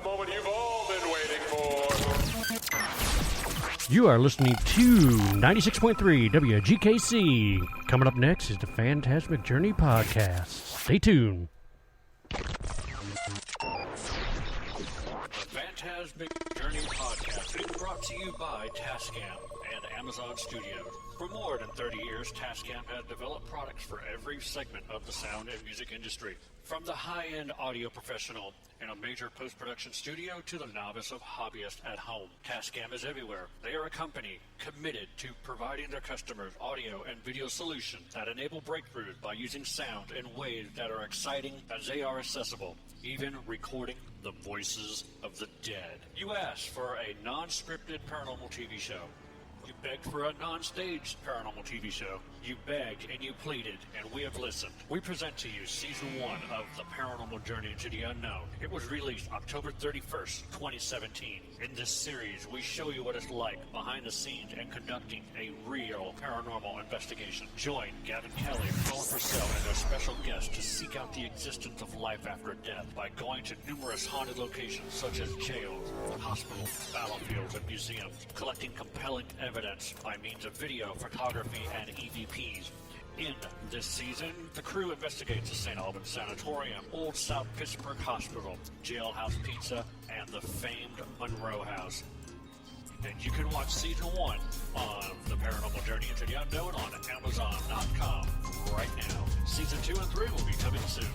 The moment you've all been waiting for. You are listening to 96.3 WGKC. Coming up next is the Phantasmic Journey podcast. Stay tuned. The Phantasmic Journey podcast is brought to you by Tascam and Amazon Studios. For more than 30 years, Tascam has developed products for every segment of the sound and music industry. From the high-end audio professional in a major post-production studio to the novice of hobbyist at home, Tascam is everywhere. They are a company committed to providing their customers audio and video solutions that enable breakthroughs by using sound in ways that are exciting as they are accessible, even recording the voices of the dead. You asked for a non-scripted paranormal TV show. You begged for a non-staged paranormal TV show. You begged and you pleaded, and we have listened. We present to you Season 1 of The Paranormal Journey into the Unknown. It was released October 31st, 2017. In this series, we show you what it's like behind the scenes and conducting a real paranormal investigation. Join Gavin Kelly, Paul Purcell, and their special guests to seek out the existence of life after death by going to numerous haunted locations such as jails, hospitals, battlefields, and museums, collecting compelling evidence by means of video, photography, and EVPs. In this season, the crew investigates the St. Albans Sanatorium, Old South Pittsburgh Hospital, Jailhouse Pizza, and the famed Monroe House. And you can watch Season 1 of The Paranormal Journey into the Unknown on Amazon.com right now. Season 2 and 3 will be coming soon.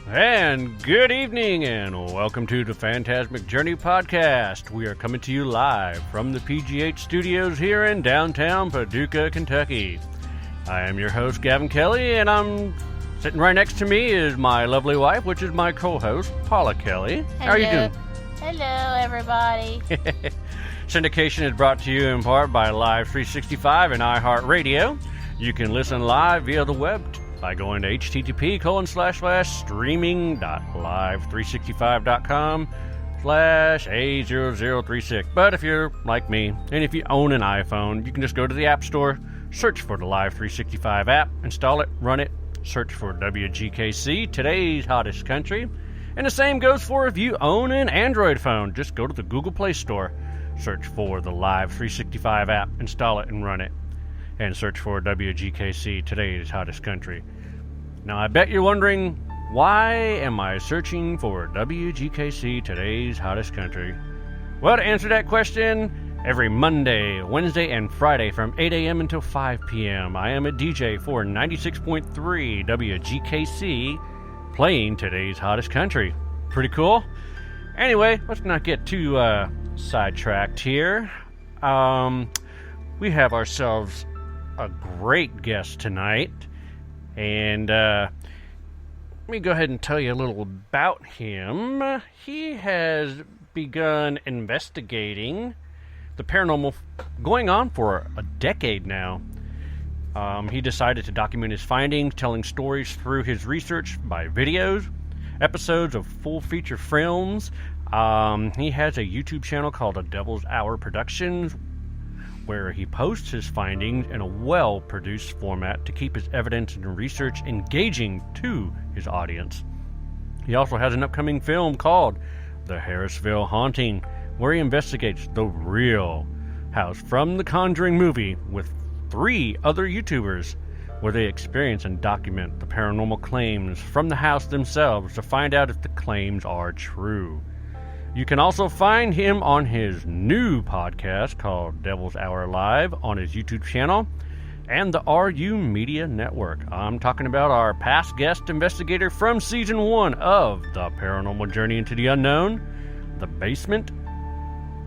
And good evening, and welcome to the Phantasmic Journey podcast. We are coming to you live from the PGH studios here in downtown Paducah, Kentucky. I am your host, Gavin Kelly, and I'm sitting right next to me is my lovely wife, which is my co-host, Paula Kelly. Hello. How are you doing? Hello, everybody. Syndication is brought to you in part by Live 365 and iHeartRadio. You can listen live via the web by going to http://streaming.live365.com/A0036. But if you're like me, and if you own an iPhone, you can just go to the App Store, search for the Live 365 app, install it, run it, search for WGKC, today's hottest country. And the same goes for if you own an Android phone. Just go to the Google Play Store, search for the Live 365 app, install it, and run it. And search for WGKC, today's hottest country. Now, I bet you're wondering, why am I searching for WGKC, today's hottest country? Well, to answer that question, every Monday, Wednesday, and Friday from 8 a.m. until 5 p.m., I am a DJ for 96.3 WGKC, playing today's hottest country. Pretty cool? Anyway, let's not get too sidetracked here. We have ourselves a great guest tonight, and let me go ahead and tell you a little about him. He has begun investigating the paranormal going on for a decade now. He decided to document his findings, telling stories through his research by videos, episodes of full feature films. He has a YouTube channel called The Devil's Hour Productions, where he posts his findings in a well-produced format to keep his evidence and research engaging to his audience. He also has an upcoming film called The Harrisville Haunting, where he investigates the real house from the Conjuring movie with 3 other YouTubers, where they experience and document the paranormal claims from the house themselves to find out if the claims are true. You can also find him on his new podcast called Devil's Hour Live on his YouTube channel and the RU Media Network. I'm talking about our past guest investigator from Season 1 of The Paranormal Journey into the Unknown, The Basement,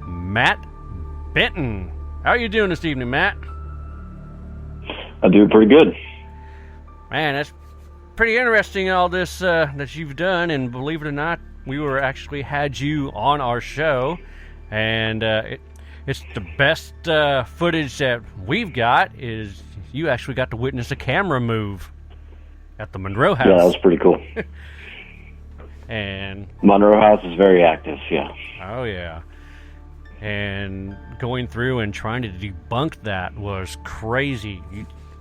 Matt Benton. How are you doing this evening, Matt? I'm doing pretty good. Man, that's pretty interesting, all this that you've done, and believe it or not, we actually had you on our show, and it's the best footage that we've got is you actually got to witness a camera move at the Monroe House. Yeah, that was pretty cool. And Monroe House is very active, yeah. Oh, yeah. And going through and trying to debunk that was crazy.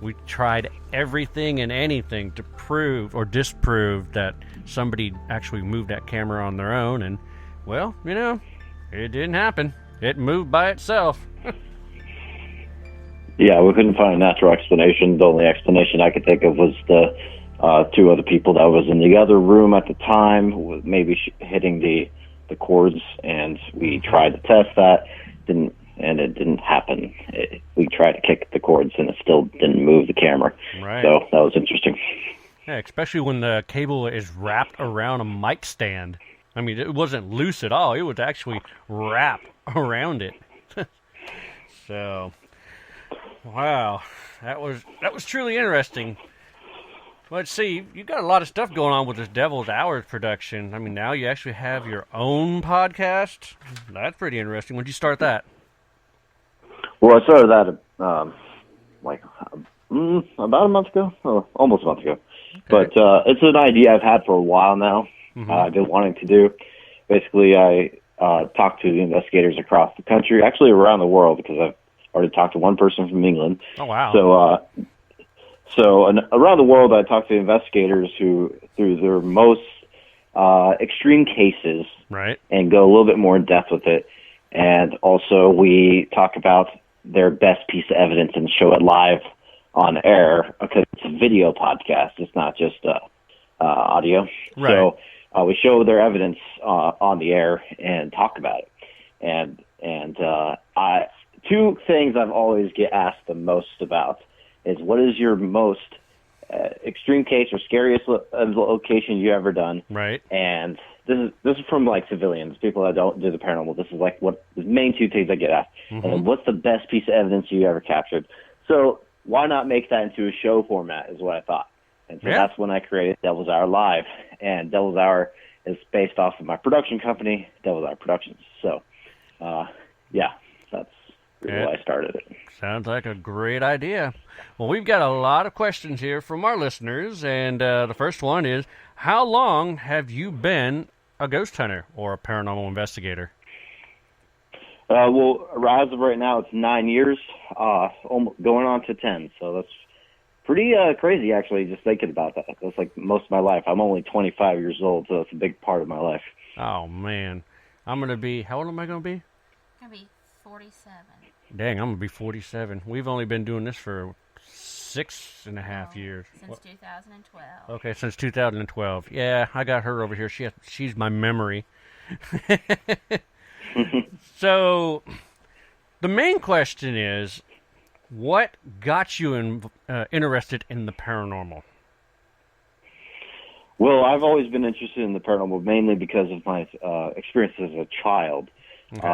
We tried everything and anything to prove or disprove that somebody actually moved that camera on their own. And, well, it didn't happen. It moved by itself. Yeah, we couldn't find a natural explanation. The only explanation I could think of was the two other people that was in the other room at the time, maybe hitting the cords, and we tried to test that, and it didn't happen. We tried to kick the cords, and it still didn't move the camera. Right. So that was interesting. Yeah, especially when the cable is wrapped around a mic stand. I mean, it wasn't loose at all. It was actually wrapped around it. So, wow, that was truly interesting. Let's see, you got a lot of stuff going on with this Devil's Hours production. I mean, now you actually have your own podcast. That's pretty interesting. When did you start that? Well, I started that about a month ago, almost a month ago. Okay. But it's an idea I've had for a while now. Mm-hmm. I've been wanting to do. Basically, I talked to the investigators across the country, actually around the world, because I've already talked to one person from England. Oh, wow. So around the world, I talk to investigators who, through their most extreme cases, right, and go a little bit more in depth with it. And also, we talk about their best piece of evidence and show it live on air, because it's a video podcast. It's not just audio. Right. So we show their evidence on the air and talk about it. And two things I've always get asked the most about is, what is your most extreme case or scariest location you ever done? Right. And this is from civilians, people that don't do the paranormal. This is what the main two things I get asked. Mm-hmm. And what's the best piece of evidence you ever captured? So why not make that into a show format is what I thought. And so that's when I created Devil's Hour Live. And Devil's Hour is based off of my production company, Devil's Hour Productions. So, that's really why I started it. Sounds like a great idea. Well, we've got a lot of questions here from our listeners, and the first one is, how long have you been a ghost hunter or a paranormal investigator? Well, as of right now, it's 9 years, going on to 10, so that's pretty crazy, actually, just thinking about that. That's like most of my life. I'm only 25 years old, so it's a big part of my life. Oh, man. How old am I going to be? I'm going to be 47. Dang, I'm going to be 47. We've only been doing this for 6.5 years. Since 2012. Okay, since 2012. Yeah, I got her over here. She's my memory. So, the main question is, what got you interested in the paranormal? Well, I've always been interested in the paranormal, mainly because of my experience as a child. Okay.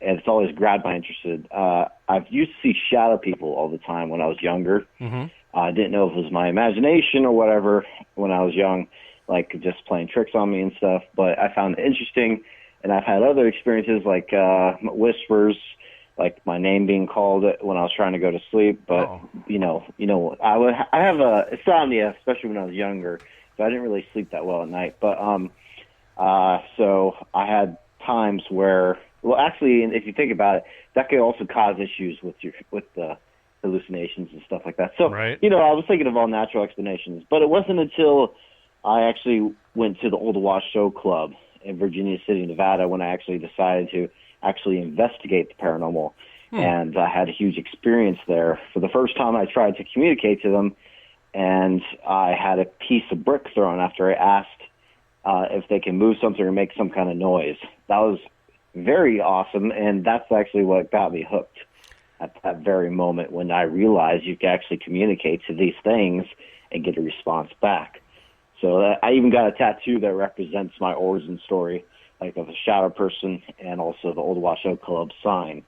And it's always grabbed my interest. I've used to see shadow people all the time when I was younger. Mm-hmm. I didn't know if it was my imagination or whatever when I was young, like just playing tricks on me and stuff. But I found it interesting, and I've had other experiences like whispers, like my name being called when I was trying to go to sleep. But I have insomnia, especially when I was younger, so I didn't really sleep that well at night. But so I had times where. Well, actually, if you think about it, that could also cause issues with the hallucinations and stuff like that. So, right. I was thinking of all natural explanations, but it wasn't until I actually went to the Old Wash Show Club in Virginia City, Nevada, when I actually decided to actually investigate the paranormal. And I had a huge experience there. For the first time, I tried to communicate to them, and I had a piece of brick thrown after I asked if they can move something or make some kind of noise. That was very awesome, and that's actually what got me hooked at that very moment, when I realized you can actually communicate to these things and get a response back. So I even got a tattoo that represents my origin story, like of a shadow person and also the Old Wash Show Club sign.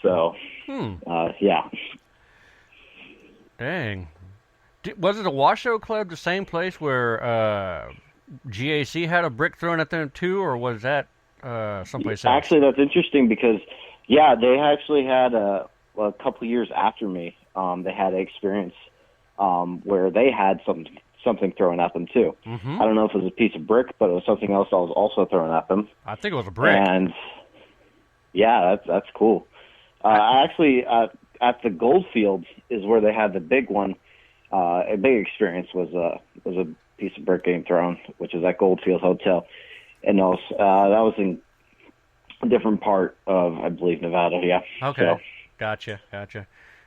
So, yeah. Dang. Was it a Washoe Club, the same place where GAC had a brick thrown at them too, or was that someplace else? Actually, that's interesting because, they actually had a couple of years after me. They had an experience where they had something thrown at them too. Mm-hmm. I don't know if it was a piece of brick, but it was something else that was also thrown at them. I think it was a brick. And Yeah, that's cool. I actually at the Goldfield is where they had the big one. A big experience was a piece of brick getting thrown, which is at Goldfield Hotel, and also that was in a different part of, I believe, Nevada. Yeah. Okay. So, Gotcha.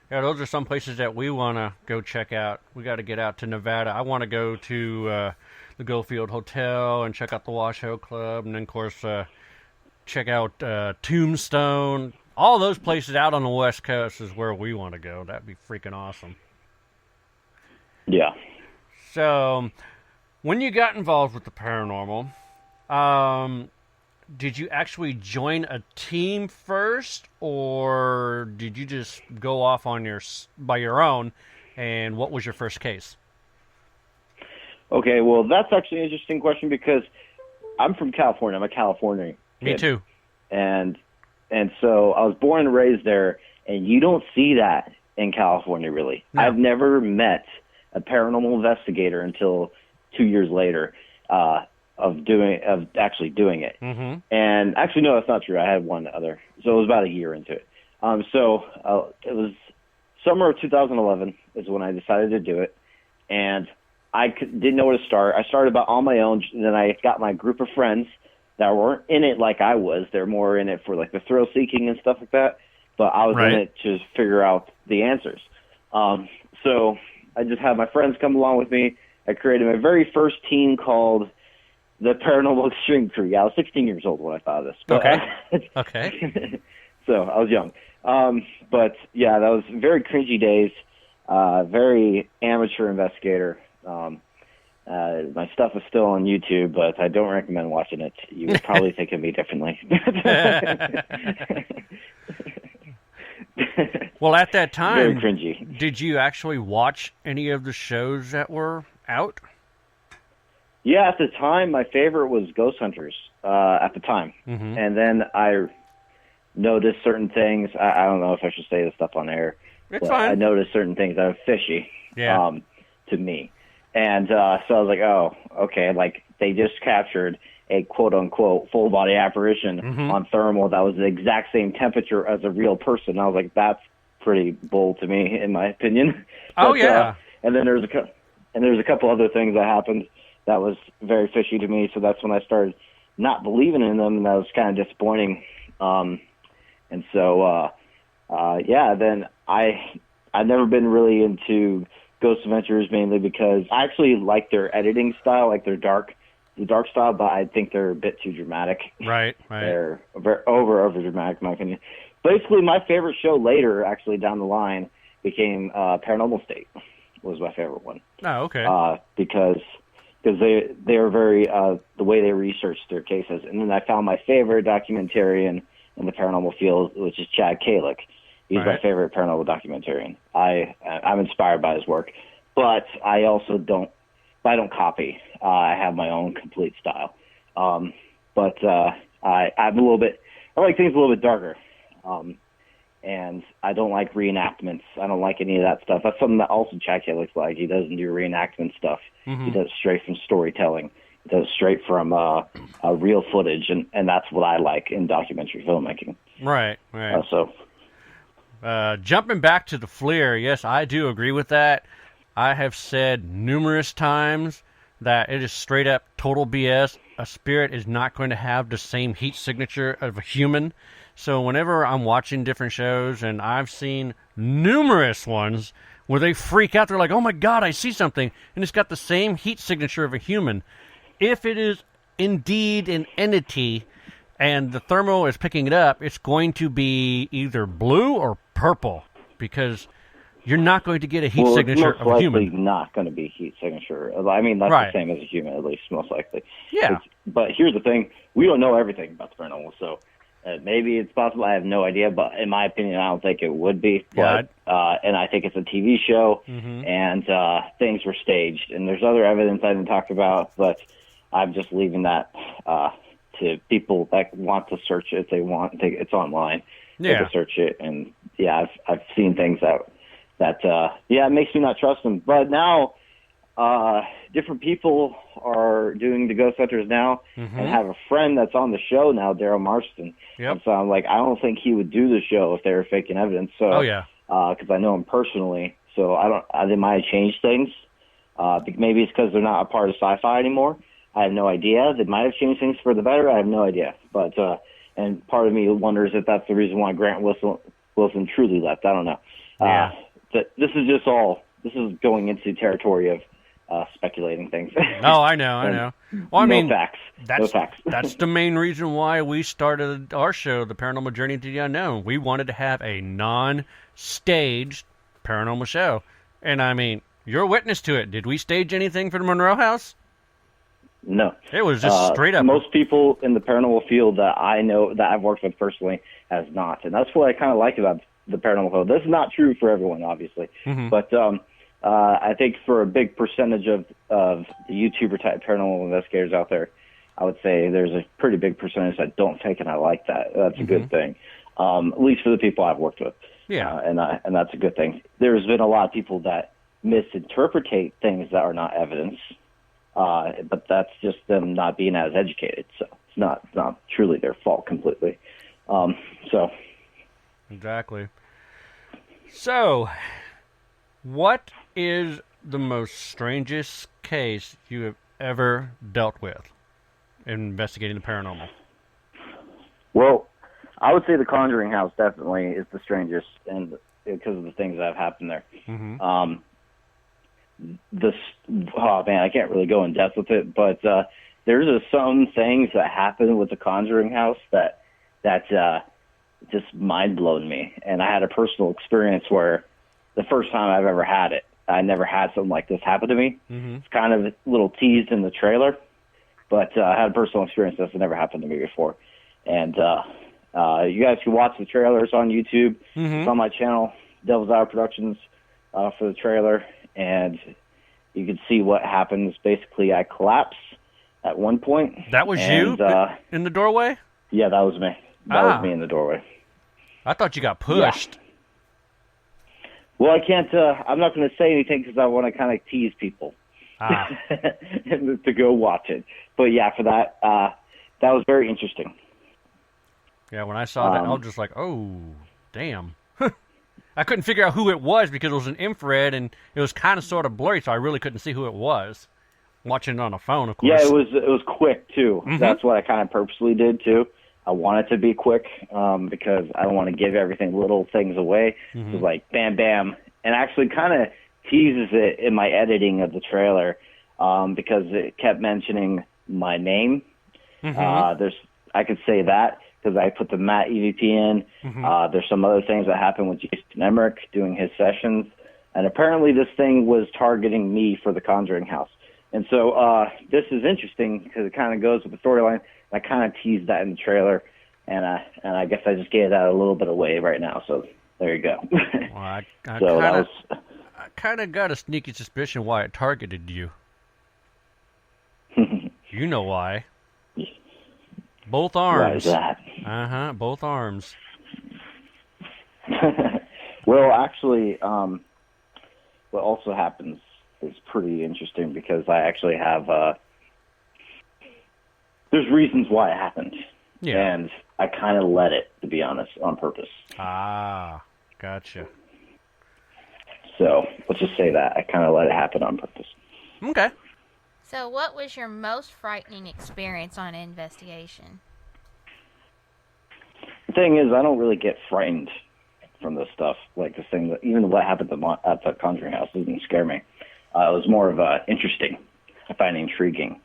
Yeah, those are some places that we want to go check out. We got to get out to Nevada. I want to go to the Goldfield Hotel and check out the Washoe Club, and then, of course, check out Tombstone. All those places out on the West Coast is where we want to go. That'd be freaking awesome. yeah. So, when you got involved with the paranormal, did you actually join a team first, or did you just go off on by your own? And what was your first case? Okay, well, that's actually an interesting question because I'm from California. I'm a Californian kid. Me too. And so I was born and raised there, and you don't see that in California, really. No. I've never met a paranormal investigator until 2 years later of actually doing it. Mm-hmm. And actually, no, that's not true. I had one other. So it was about a year into it. It was summer of 2011 is when I decided to do it, and I didn't know where to start. I started about on my own, and then I got my group of friends that weren't in it like I was. They're more in it for like the thrill seeking and stuff like that. But I was in it to figure out the answers. So I just had my friends come along with me. I created my very first team called the Paranormal Extreme Crew. Yeah, I was 16 years old when I thought of this. But, Okay. So I was young. But yeah, that was very cringy days. Very amateur investigator. My stuff is still on YouTube, but I don't recommend watching it. You would probably think of me differently. Well, at that time, very cringy. Did you actually watch any of the shows that were out? Yeah, at the time, my favorite was Ghost Hunters. At the time, and then I noticed certain things. I don't know if I should say this stuff on air. It's but fine. I noticed certain things that are fishy. Yeah. To me. And so I was like, oh, okay, like they just captured a quote-unquote full-body apparition on thermal that was the exact same temperature as a real person. I was like, that's pretty bold to me, in my opinion. Oh, yeah. And then there's a couple other things that happened that was very fishy to me, so that's when I started not believing in them, and that was kind of disappointing. And so, then I've never been really into Ghost Adventures, mainly because I actually like their editing style, like the dark style, but I think they're a bit too dramatic. Right. They're very over dramatic, in my opinion. Basically, my favorite show later, actually down the line, became Paranormal State. Was my favorite one. Oh, okay. Because they are very the way they researched their cases, and then I found my favorite documentarian in the paranormal field, which is Chad Kalick. He's my favorite paranormal documentarian. I'm inspired by his work, but I also don't copy. I have my own complete style. I'm a little bit. I like things a little bit darker, and I don't like reenactments. I don't like any of that stuff. That's something that also Chad Kalick's like. He doesn't do reenactment stuff. He does straight from storytelling. He does straight from real footage, and that's what I like in documentary filmmaking. Right. Jumping back to the FLIR, yes, I do agree with that. I have said numerous times that it is straight up total BS. A spirit is not going to have the same heat signature of a human. So whenever I'm watching different shows, and I've seen numerous ones where they freak out, they're like, oh my God, I see something, and it's got the same heat signature of a human. If it is indeed an entity and the thermal is picking it up, it's going to be either blue or purple, because you're not going to get a heat signature of a human. It's most likely not going to be heat signature. I mean, that's the same as a human, at least, most likely. Yeah. But here's the thing. We don't know everything about the paranormal, so maybe it's possible. I have no idea, but in my opinion, I don't think it would be. But, and I think it's a TV show, and things were staged. And there's other evidence I didn't talk about, but I'm just leaving that to people that want to search it if they want. It's online. They can search it, and I've seen things that it makes me not trust them. But now different people are doing the ghost hunters now, and have a friend that's on the show now, Daryl Marston. Yep. And so I'm like, I don't think he would do the show if they were faking evidence. So, Oh, yeah. because I know him personally, so they might have changed things. Maybe it's because they're not a part of sci-fi anymore. I have no idea. They might have changed things for the better. I have no idea. But and part of me wonders if that's the reason why Grant Wilson truly left. I don't know. Yeah. This is going into territory of speculating things. Oh, I know. Well, I mean, facts. No facts. That's the main reason why we started our show, The Paranormal Journey to the Unknown. We wanted to have a non-staged paranormal show. And, I mean, you're a witness to it. Did we stage anything for the Monroe House? No. It was just straight up. Most people in the paranormal field that I know, that I've worked with personally, has not. And that's what I kind of like about the paranormal field. This is not true for everyone, obviously. But I think for a big percentage of the YouTuber-type paranormal investigators out there, I would say there's a pretty big percentage that don't think, and I like that. That's a good thing, at least for the people I've worked with. Yeah. And that's a good thing. There's been a lot of people that misinterpretate things that are not evidence, but that's just them not being as educated. So it's not truly their fault completely. Exactly. So, what is the most strangest case you have ever dealt with in investigating the paranormal? Well, I would say the Conjuring House definitely is the strangest, and because of the things that have happened there. Oh man, I can't really go in depth with it, but there's some things that happen with the Conjuring House that just mind blown me. And I had a personal experience where the first time I've ever had it, I never had something like this happen to me. It's kind of a little teased in the trailer, but I had a personal experience that's never happened to me before. And you guys can watch the trailers on YouTube. It's on my channel, Devil's Hour Productions, for the trailer, and you can see what happens. Basically, I collapse at one point. That was you in the doorway? Yeah, that was me. That was me in the doorway. I thought you got pushed. Yeah. Well, I can't. I'm not going to say anything because I want to kind of tease people to go watch it. But yeah, for that, that was very interesting. Yeah, when I saw that, I was just like, "Oh, damn!" I couldn't figure out who it was because it was an infrared and it was kind of sort of blurry, so I really couldn't see who it was. Watching it on a phone, of course. Yeah, it was quick too. That's what I kind of purposely did too. I want it to be quick because I don't want to give everything, little things away. It was like bam, bam, and actually kind of teases it in my editing of the trailer because it kept mentioning my name. I could say that because I put the Matt EVP in. There's some other things that happened with Jason Emmerich doing his sessions, and apparently this thing was targeting me for the Conjuring House. And so this is interesting because it kind of goes with the storyline. I kind of teased that in the trailer, and I guess I just gave that a little bit away right now. So there you go. Well, I kind of got a sneaky suspicion why it targeted you. You know why? Both arms. Why is that? Both arms. Well, actually, what also happens is pretty interesting because I actually have. There's reasons why it happened. Yeah. And I kind of let it, to be honest, on purpose. Ah, gotcha. So let's just say that. I kind of let it happen on purpose. Okay. So what was your most frightening experience on an investigation? The thing is, I don't really get frightened from this stuff. Like this thing, even what happened at the Conjuring House didn't scare me. It was more of interesting. I find it intriguing.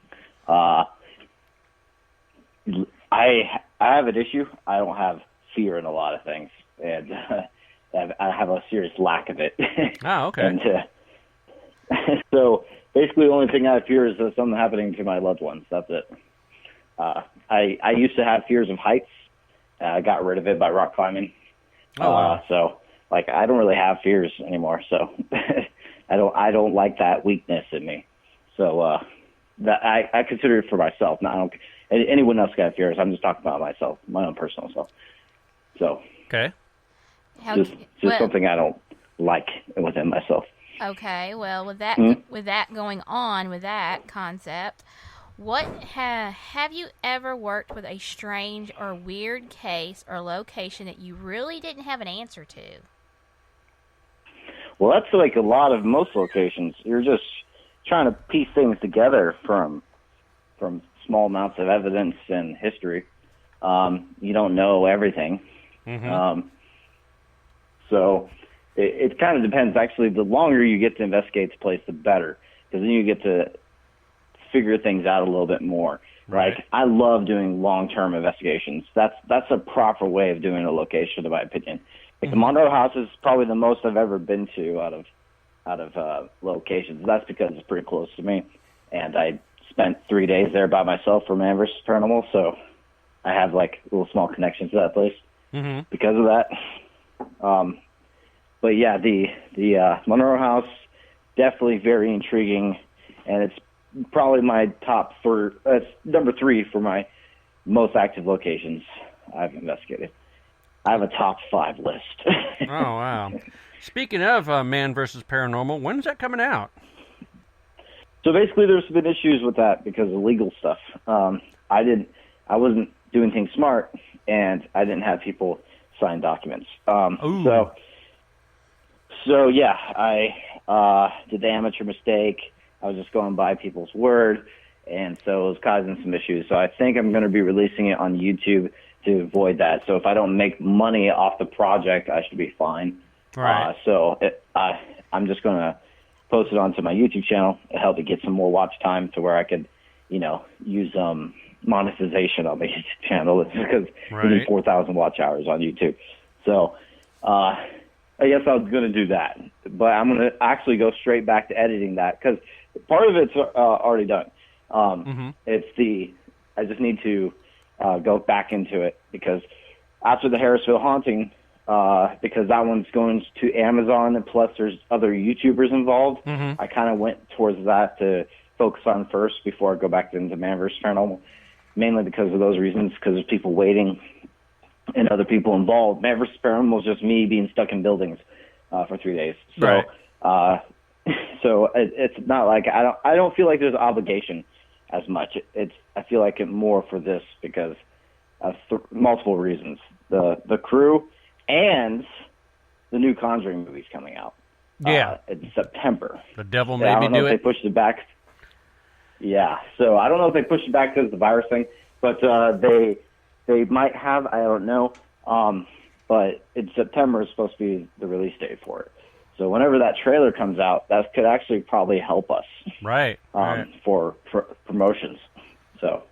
I have an issue. I don't have fear in a lot of things, and I have a serious lack of it. Oh, okay. And so basically, the only thing I fear is something happening to my loved ones. That's it. I used to have fears of heights. I got rid of it by rock climbing. Oh, wow. So like I don't really have fears anymore. So I don't like that weakness in me. So that I consider it for myself. Not anyone else got fears. I'm just talking about myself, my own personal self. So okay, just something I don't like within myself. Okay, well, with that going on with that concept, what have you ever worked with a strange or weird case or location that you really didn't have an answer to? Well, that's like a lot of most locations. You're just trying to piece things together from small amounts of evidence and history. You don't know everything. So it kind of depends. Actually, the longer you get to investigate the place, the better, because then you get to figure things out a little bit more. Right. Like, I love doing long-term investigations. That's a proper way of doing a location, in my opinion. Like, the Monroe House is probably the most I've ever been to out of locations. That's because it's pretty close to me, and I spent 3 days there by myself for Man vs. Paranormal, so I have like a little small connection to that place because of that. But yeah, the Monroe House, definitely very intriguing, and it's probably my it's number 3 for my most active locations I've investigated. I have a top 5 list. Oh, wow. Speaking of Man vs. Paranormal, when's that coming out? So basically, there's been issues with that because of legal stuff. I wasn't doing things smart, and I didn't have people sign documents. So yeah, I did the amateur mistake. I was just going by people's word, and so it was causing some issues. So I think I'm going to be releasing it on YouTube to avoid that. So if I don't make money off the project, I should be fine. Right. I'm just going to post it onto my YouTube channel to help it get some more watch time to where I could, use monetization on my YouTube channel. It's because we need 4,000 watch hours on YouTube. So I guess I was going to do that. But I'm going to actually go straight back to editing that because part of it's already done. I just need to go back into it because after the Harrisville haunting, because that one's going to Amazon and plus there's other YouTubers involved, I kind of went towards that to focus on first before I go back into Man vs. Paranormal, mainly because of those reasons, because there's people waiting and other people involved. Man vs. Paranormal is just me being stuck in buildings for 3 days. So, so it's not like I don't feel like there's obligation as much. I feel like it more for this because of multiple reasons. The crew and the new Conjuring movie's coming out. In September. The devil I made me don't know do if it. they pushed it back. Yeah, so I don't know if they pushed it back because of the virus thing, but they might have. I don't know. But in September is supposed to be the release date for it. So whenever that trailer comes out, that could actually probably help us. Right. For promotions. So.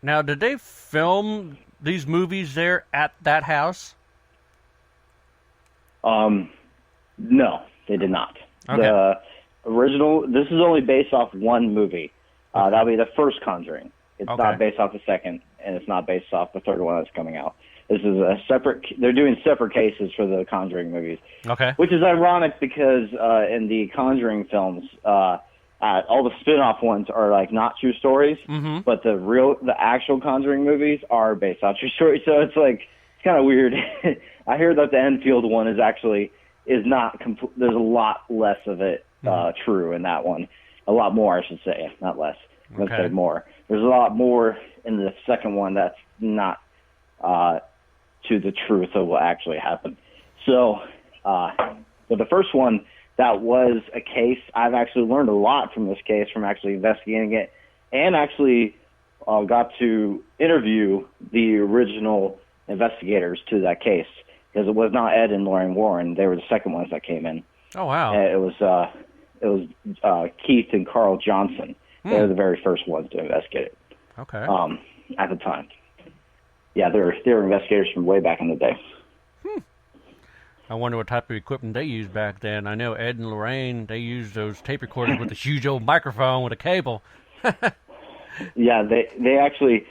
Now, did they film these movies there at that house? No, they did not. Okay. The original, this is only based off one movie. That'll be the first Conjuring. It's not based off the second, and it's not based off the third one that's coming out. This is a separate, they're doing separate cases for the Conjuring movies. Okay. Which is ironic because in the Conjuring films, all the spin-off ones are like not true stories, but the actual Conjuring movies are based on true stories. So it's kind of weird. I hear that the Enfield one is not there's a lot less of it true in that one. A lot more, I should say, not less. Let's say more. There's a lot more in the second one that's not to the truth of what actually happened. So, but the first one, that was a case. I've actually learned a lot from this case, from actually investigating it, and actually got to interview the original investigators to that case, because it was not Ed and Lorraine Warren. They were the second ones that came in. Oh, wow. It was Keith and Carl Johnson. They were the very first ones to investigate it. Okay. At the time. Yeah, they were investigators from way back in the day. I wonder what type of equipment they used back then. I know Ed and Lorraine, they used those tape recorders with a huge old microphone with a cable. Yeah, they actually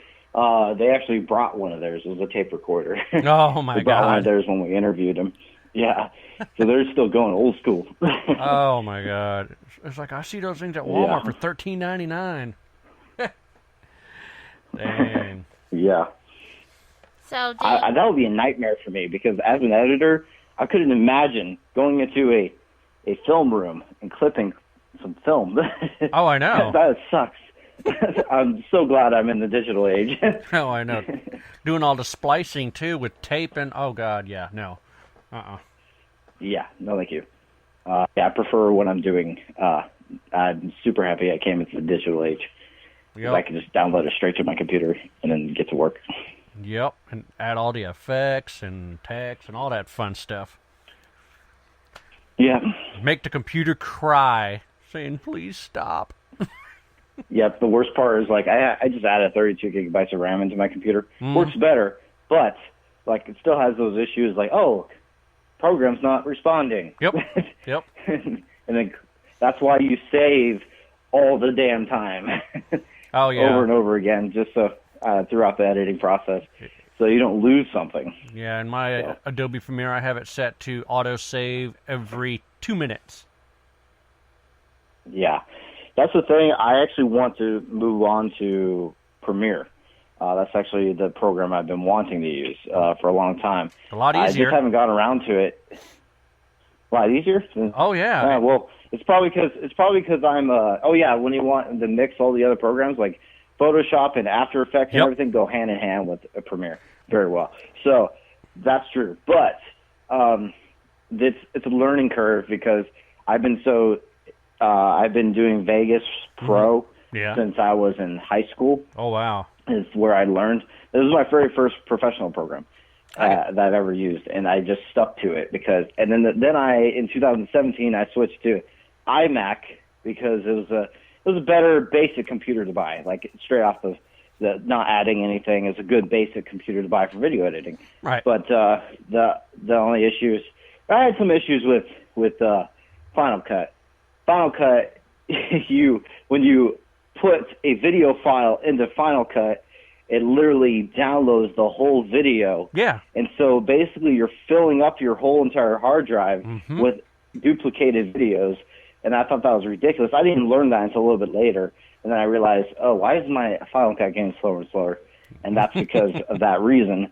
brought one of theirs. It was a tape recorder. Oh, my They brought one God. of theirs when we interviewed them. Yeah, so they're still going old school. Oh, my God. It's like, I see those things at Walmart for $13.99. Dang. Yeah. So, That would be a nightmare for me because as an editor, I couldn't imagine going into film room and clipping some film. Oh, I know. That sucks. I'm so glad I'm in the digital age. Oh, I know. Doing all the splicing, too, with tape and... Oh, God, yeah, no. Yeah, no thank you. I prefer what I'm doing. I'm super happy I came into the digital age. Yep. I can just download it straight to my computer and then get to work. Yep, and add all the effects and text and all that fun stuff. Yeah. Make the computer cry, saying, please stop. Yep, the worst part is, like, I just added 32 gigabytes of RAM into my computer. Works better, but, like, it still has those issues, like, oh, program's not responding. Yep, yep. And then that's why you save all the damn time. Oh, yeah. Over and over again, just so throughout the editing process, so you don't lose something. Yeah, in my Adobe Premiere, I have it set to auto-save every 2 minutes. Yeah. That's the thing. I actually want to move on to Premiere. That's actually the program I've been wanting to use for a long time. A lot easier. I just haven't gotten around to it. A lot easier? Oh, yeah. Well, it's probably because I'm. When you want to mix all the other programs like Photoshop and After Effects and everything go hand in hand with Premiere very well. So that's true, but it's a learning curve because I've been doing Vegas Pro since I was in high school. Oh, wow. Is where I learned. This was my very first professional program that I've ever used, and I just stuck to it because. And then in 2017 I switched to iMac because it was a better basic computer to buy, like straight off the not adding anything. It's a good basic computer to buy for video editing. Right. But the only issues I had some issues with Final Cut. Final Cut, when you put a video file into Final Cut, it literally downloads the whole video. Yeah. And so basically you're filling up your whole entire hard drive with duplicated videos, and I thought that was ridiculous. I didn't learn that until a little bit later, and then I realized, why is my Final Cut getting slower and slower? And that's because of that reason.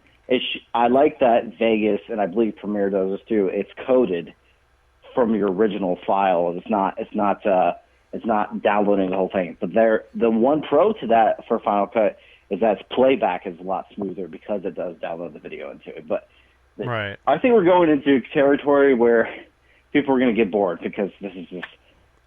I like that Vegas, and I believe Premiere does this too, it's coded from your original file. It's not downloading the whole thing. But the one pro to that for Final Cut is that its playback is a lot smoother because it does download the video into it. But right. I think we're going into territory where people are going to get bored because this is just.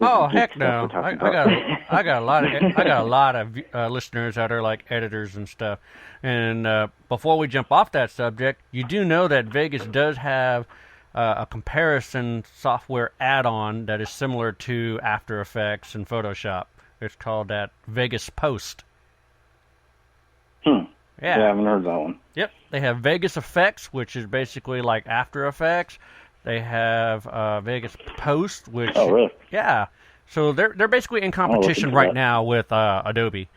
Oh, heck no! I got a lot of listeners out there, like editors and stuff. And before we jump off that subject, you do know that Vegas does have a comparison software add-on that is similar to After Effects and Photoshop. It's called that Vegas Post. Yeah, I haven't heard that one. Yep, they have Vegas Effects, which is basically like After Effects. They have Vegas Post, which... Oh, really? Yeah. So they're basically in competition right now with Adobe.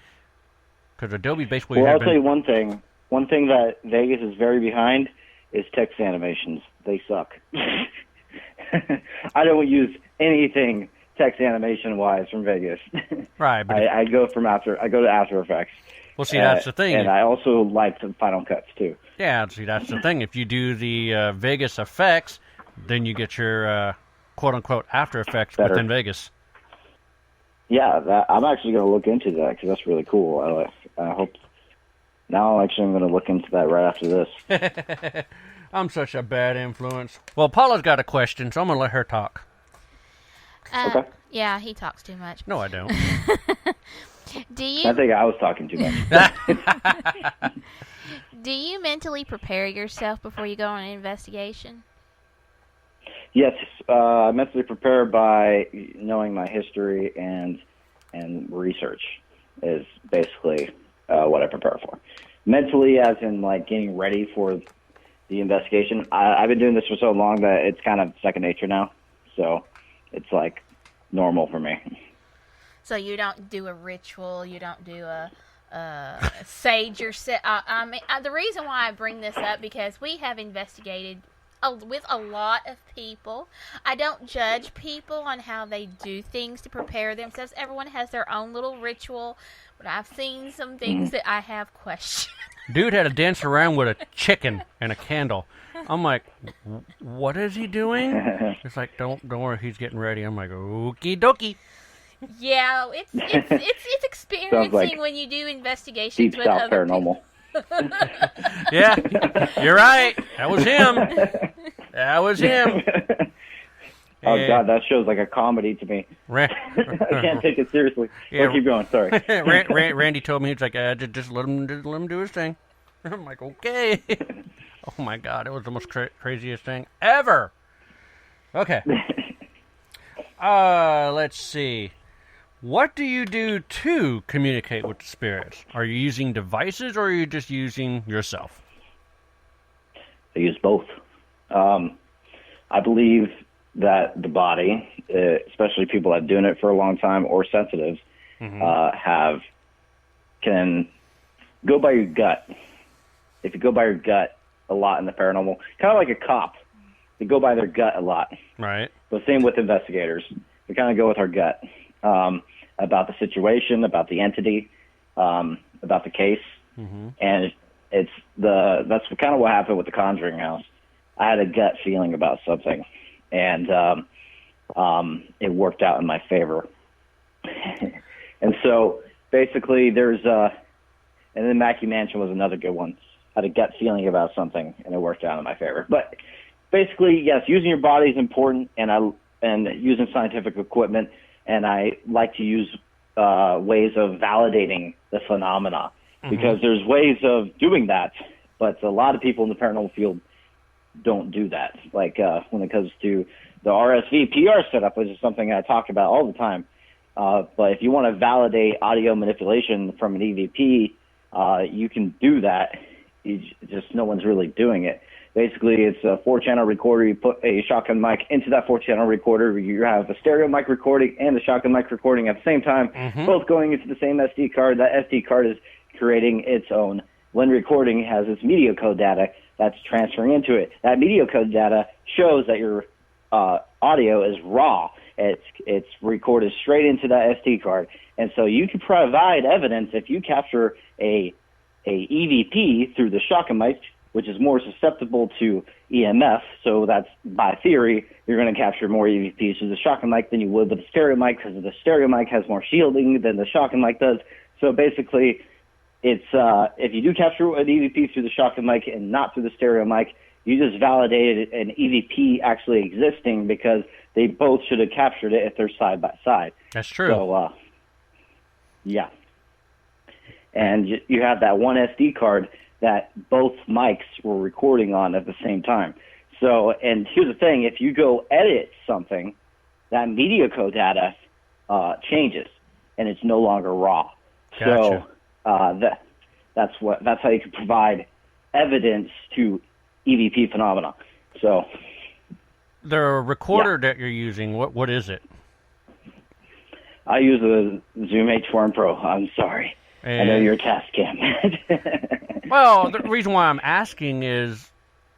Because Adobe basically... Well, I'll tell you one thing. One thing that Vegas is very behind is text animations. They suck. I don't use anything text animation-wise from Vegas. Right. But I go to After Effects. Well, see, that's the thing. And I also like the Final Cuts, too. Yeah, see, that's the thing. If you do the Vegas Effects... then you get your quote-unquote After Effects within Vegas. Yeah, I'm actually going to look into that because that's really cool. I hope... Now I'm going to look into that right after this. I'm such a bad influence. Well, Paula's got a question, so I'm going to let her talk. Okay. Yeah, he talks too much. No, I don't. I think I was talking too much. Do you mentally prepare yourself before you go on an investigation? Yes, I mentally prepare by knowing my history and research is basically what I prepare for. Mentally, as in like getting ready for the investigation. I've been doing this for so long that it's kind of second nature now, so it's like normal for me. So you don't do a ritual, you don't do a sage yourself. The reason why I bring this up because we have investigated with a lot of people. I don't judge people on how they do things to prepare themselves. Everyone has their own little ritual, but I've seen some things that I have questioned. Dude had to dance around with a chicken and a candle. I'm like, what is he doing? It's like, don't worry, he's getting ready. I'm like, okie dokie. Yeah, it's experiencing like when you do investigations Deep with South other Paranormal. Yeah, you're right. That was him. That was him. Oh, God, that show's like a comedy to me. I can't take it seriously. Yeah. Keep going, sorry. Randy told me, he's like, just let him do his thing. I'm like, okay. Oh, my God, it was the most craziest thing ever. Okay. Let's see. What do you do to communicate with the spirits? Are you using devices, or are you just using yourself? I use both. I believe that the body, especially people that have doing it for a long time or sensitives, can go by your gut. If you go by your gut a lot in the paranormal, kind of like a cop, they go by their gut a lot. Right. But same with investigators. We kind of go with our gut about the situation, about the entity, about the case, and that's kind of what happened with the Conjuring House. I had a gut feeling about something, and it worked out in my favor. And so basically, and then Mackey Mansion was another good one. I had a gut feeling about something, and it worked out in my favor. But basically, yes, using your body is important, and using scientific equipment, and I like to use ways of validating the phenomena, because there's ways of doing that, but a lot of people in the paranormal field don't do that. Like when it comes to the RSV PR setup, which is something I talk about all the time. But if you want to validate audio manipulation from an EVP, you can do that. Just no one's really doing it. Basically, it's a 4-channel recorder. You put a shotgun mic into that 4-channel recorder. You have a stereo mic recording and the shotgun mic recording at the same time, both going into the same SD card. That SD card is creating its own. When recording, has its media code data that's transferring into it. That media code data shows that your audio is raw. It's recorded straight into that SD card. And so you can provide evidence if you capture a EVP through the shotgun mic, which is more susceptible to EMF. So that's, by theory, you're going to capture more EVPs through the shotgun mic than you would with the stereo mic, because the stereo mic has more shielding than the shotgun mic does. So basically, it's if you do capture an EVP through the shotgun mic and not through the stereo mic, you just validated an EVP actually existing, because they both should have captured it if they're side by side. That's true. So, yeah. And you have that one SD card that both mics were recording on at the same time. So, and here's the thing, if you go edit something, that media code data changes, and it's no longer raw. Gotcha. So that's how you can provide evidence to EVP phenomena. So the recorder that you're using, what is it? I use a Zoom H4n Pro. I'm sorry. I know you're a Tascam. Well, the reason why I'm asking is,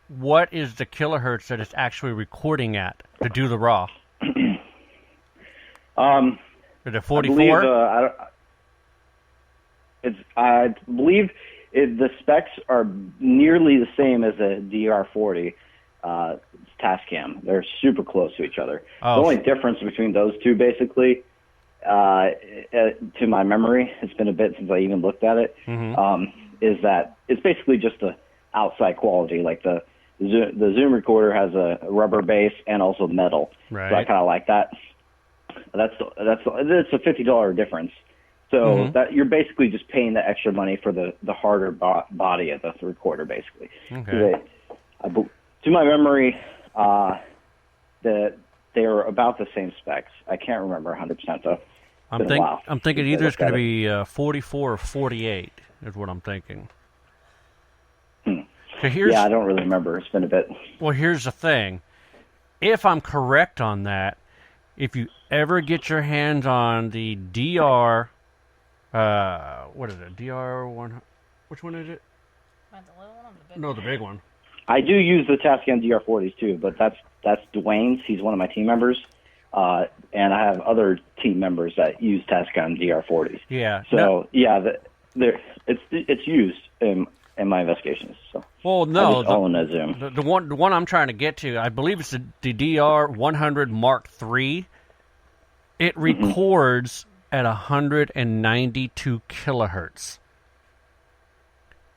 what is the kilohertz that it's actually recording at to do the raw? Is it 44? I believe the specs are nearly the same as a DR40 Tascam. They're super close to each other. Oh. The only difference between those two, basically, to my memory, it's been a bit since I even looked at it, is that it's basically just the outside quality. Like the Zoom recorder has a rubber base and also metal. Right. So I kind of like that. It's a $50 difference. So that you're basically just paying the extra money for the harder body of the recorder, basically. Okay. To my memory, they are about the same specs. I can't remember 100% though. I'm thinking either it's going to be 44 or 48 is what I'm thinking. So I don't really remember. It's been a bit. Well, here's the thing. If I'm correct on that, if you ever get your hands on the DR, what is it? DR1, which one is it? The little one or the big No, the big one. I do use the Tascam DR40s too, but that's Dwayne's. He's one of my team members. And I have other team members that use Tascam DR40s. Yeah. So it's used. in my investigations. So well, no, I just own a Zoom. The one I'm trying to get to, I believe it's the DR100 Mark III. It records at 192 kilohertz.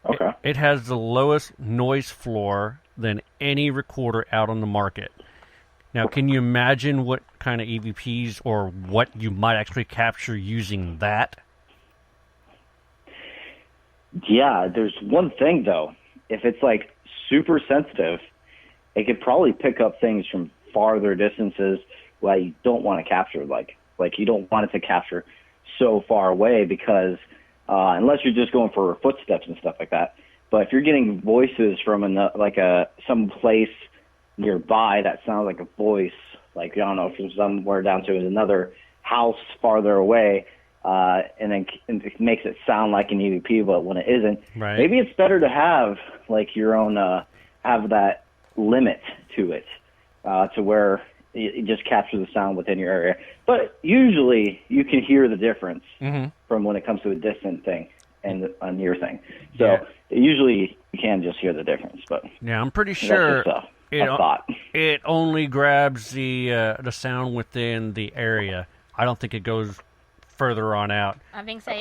Okay. It has the lowest noise floor than any recorder out on the market. Now, can you imagine what kind of EVPs or what you might actually capture using that? Yeah, there's one thing, though. If it's, like, super sensitive, it could probably pick up things from farther distances that you don't want to capture. Like you don't want it to capture so far away because unless you're just going for footsteps and stuff like that. But if you're getting voices from some place nearby that sounds like a voice, like, I don't know, from somewhere down to another house farther away, and then it makes it sound like an EVP, but when it isn't, right. Maybe it's better to have like your own, have that limit to it, to where it just captures the sound within your area. But usually you can hear the difference from when it comes to a distant thing and a near thing. So usually you can just hear the difference. But yeah, I'm pretty sure thought. It only grabs the sound within the area. I don't think it goes further on out. I think so.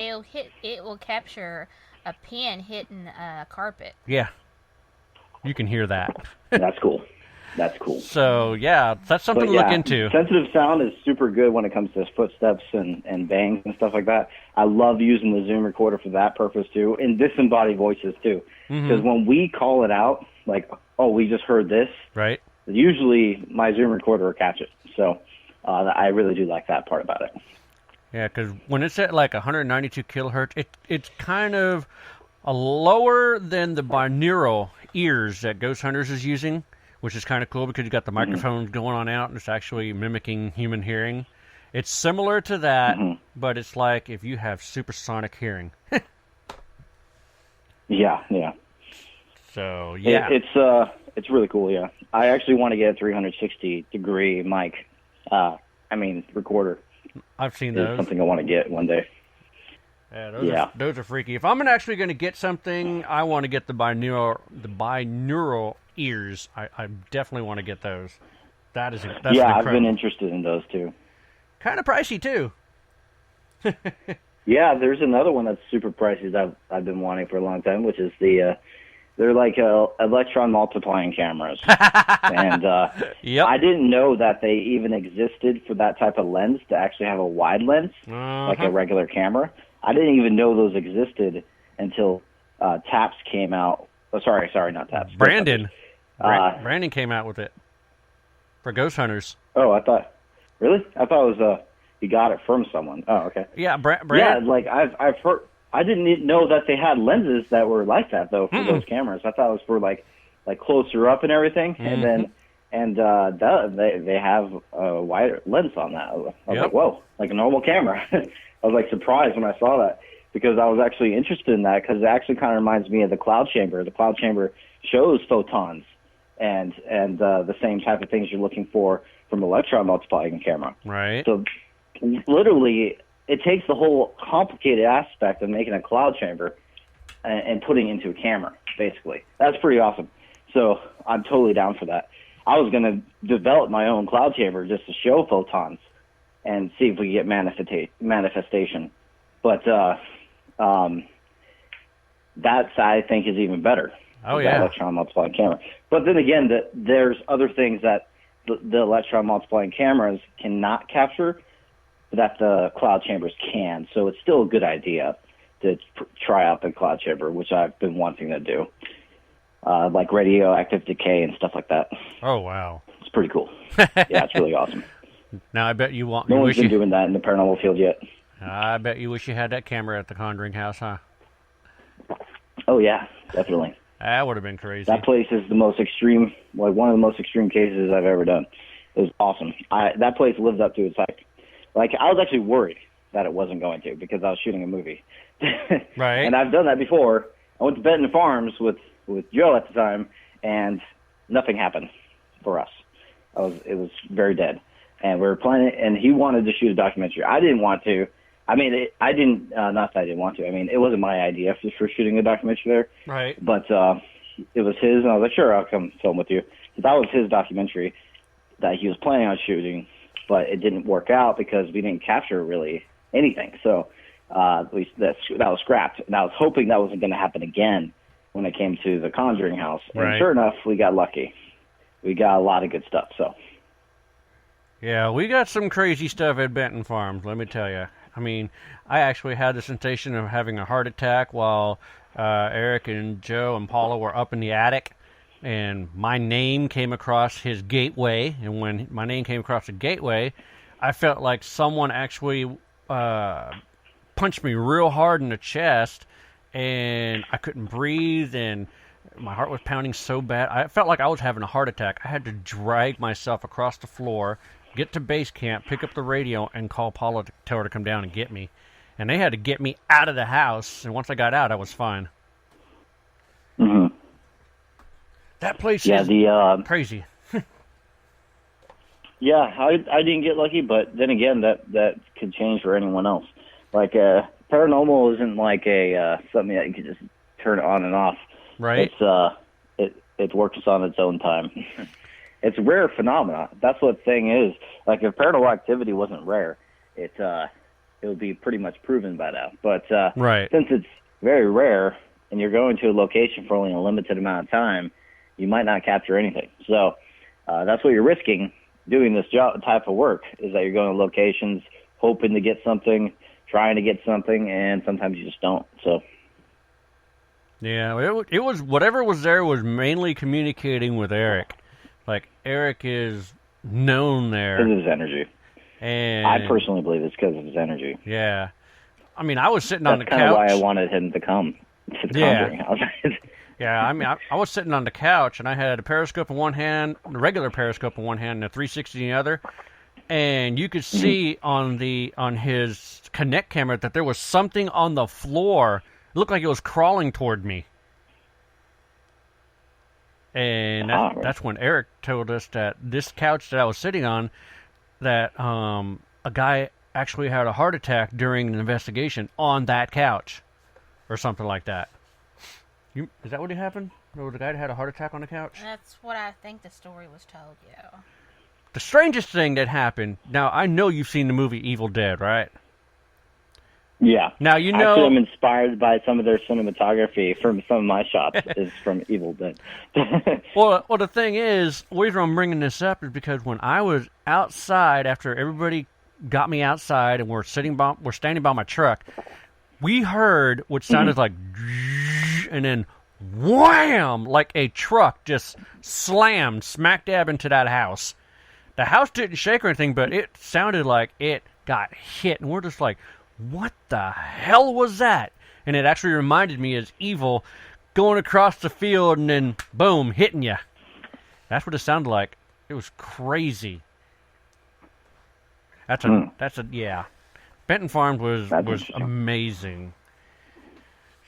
It will capture a pin hitting a carpet. Yeah, you can hear that. That's cool. That's cool. So yeah, that's something to look into. Sensitive sound is super good when it comes to footsteps and bangs and stuff like that. I love using the Zoom recorder for that purpose too, and disembodied voices too. Because when we call it out, like, oh, we just heard this, right? Usually my Zoom recorder will catch it. So I really do like that part about it. Yeah, because when it's at like 192 kilohertz, it's kind of lower than the binaural ears that Ghost Hunters is using, which is kind of cool because you got the microphones going on out and it's actually mimicking human hearing. It's similar to that, but it's like if you have supersonic hearing. Yeah. So yeah, it's really cool. Yeah, I actually want to get a 360-degree mic. Recorder. I've seen It's those. something I want to get one day. Yeah, those are freaky. If I'm actually going to get something, I want to get the binaural ears. I definitely want to get those. That's incredible. I've been interested in those too. Kind of pricey too. Yeah, there's another one that's super pricey that I've been wanting for a long time, which is they're like electron multiplying cameras. And I didn't know that they even existed for that type of lens to actually have a wide lens, like a regular camera. I didn't even know those existed until Taps came out. Oh, sorry, not Taps. Brandon came out with it for Ghost Hunters. Oh, I thought it was he got it from someone. Oh, okay. Yeah, Yeah, like I've heard. I didn't know that they had lenses that were like that though for those cameras. I thought it was for like closer up and everything, and they have a wider lens on that. I was like, whoa, like a normal camera. I was like surprised when I saw that because I was actually interested in that because it actually kind of reminds me of the cloud chamber. The cloud chamber shows photons and the same type of things you're looking for from electron multiplying camera. Right. So literally, it takes the whole complicated aspect of making a cloud chamber and putting it into a camera, basically. That's pretty awesome. So I'm totally down for that. I was going to develop my own cloud chamber just to show photons and see if we get manifestation. But that, I think, is even better. Oh, the yeah. Electron multiplying camera. But then again, there's other things that the electron multiplying cameras cannot capture that the cloud chambers can. So it's still a good idea to try out the cloud chamber, which I've been wanting to do, like radioactive decay and stuff like that. Oh, wow. It's pretty cool. Yeah, it's really awesome. Now, I bet you want... No one's been doing that in the paranormal field yet. I bet you wish you had that camera at the Conjuring House, huh? Oh, yeah, definitely. That would have been crazy. That place is the most extreme, like one of the most extreme cases I've ever done. It was awesome. That place lived up to its hype. Like, I was actually worried that it wasn't going to because I was shooting a movie. Right. And I've done that before. I went to Benton Farms with Joe at the time, and nothing happened for us. It was very dead. And we were planning, and he wanted to shoot a documentary. I didn't want to I mean, I didn't, not that I didn't want to. I mean, it wasn't my idea for shooting a documentary there. Right. But it was his, and I was like, sure, I'll come film with you. That was his documentary that he was planning on shooting, but it didn't work out because we didn't capture really anything. So that was scrapped. And I was hoping that wasn't going to happen again when it came to the Conjuring house. And right. Sure enough, we got lucky. We got a lot of good stuff. So. Yeah, we got some crazy stuff at Benton Farms, let me tell you. I mean, I actually had the sensation of having a heart attack while Eric and Joe and Paula were up in the attic, and my name came across his gateway, and when my name came across the gateway, I felt like someone actually punched me real hard in the chest, and I couldn't breathe, and my heart was pounding so bad. I felt like I was having a heart attack. I had to drag myself across the floor, get to base camp, pick up the radio, and call Paula to tell her to come down and get me. And they had to get me out of the house, and once I got out, I was fine. Mm-hmm. That place is crazy. Yeah, I didn't get lucky, but then again, that could change for anyone else. Like, paranormal isn't like something that you can just turn on and off. Right. It works on its own time. It's a rare phenomena. That's what the thing is. Like, if paranormal activity wasn't rare, it would be pretty much proven by now. But right. Since it's very rare, and you're going to a location for only a limited amount of time, you might not capture anything. So that's what you're risking doing this type of work, is that you're going to locations hoping to get something, trying to get something, and sometimes you just don't. So. Yeah, it was whatever was there was mainly communicating with Eric. Like, Eric is known there. Because of his energy. And I personally believe it's because of his energy. Yeah. I mean, I was sitting on the couch. That's kind of why I wanted him to come to the Conjuring house. Yeah, I mean, I was sitting on the couch, and I had a periscope in one hand, a regular periscope in one hand, and a 360 in the other. And you could see on his Kinect camera that there was something on the floor. It looked like it was crawling toward me. And that's when Eric told us that this couch that I was sitting on, that a guy actually had a heart attack during an investigation on that couch, or something like that. Is that what happened? Or the guy that had a heart attack on the couch? That's what I think the story was told, yeah. The strangest thing that happened, now I know you've seen the movie Evil Dead, right? Yeah. Now, you know... Actually, I'm inspired by some of their cinematography from some of my shots is from Evil Dead. Well, the thing is, the reason I'm bringing this up is because when I was outside, after everybody got me outside and we're standing by my truck, we heard what sounded like, and then wham, like a truck just slammed smack dab into that house. The house didn't shake or anything, but it sounded like it got hit, and we're just like, what the hell was that? And it actually reminded me as Evil going across the field and then, boom, hitting you. That's what it sounded like. It was crazy. Yeah. Benton Farms was amazing.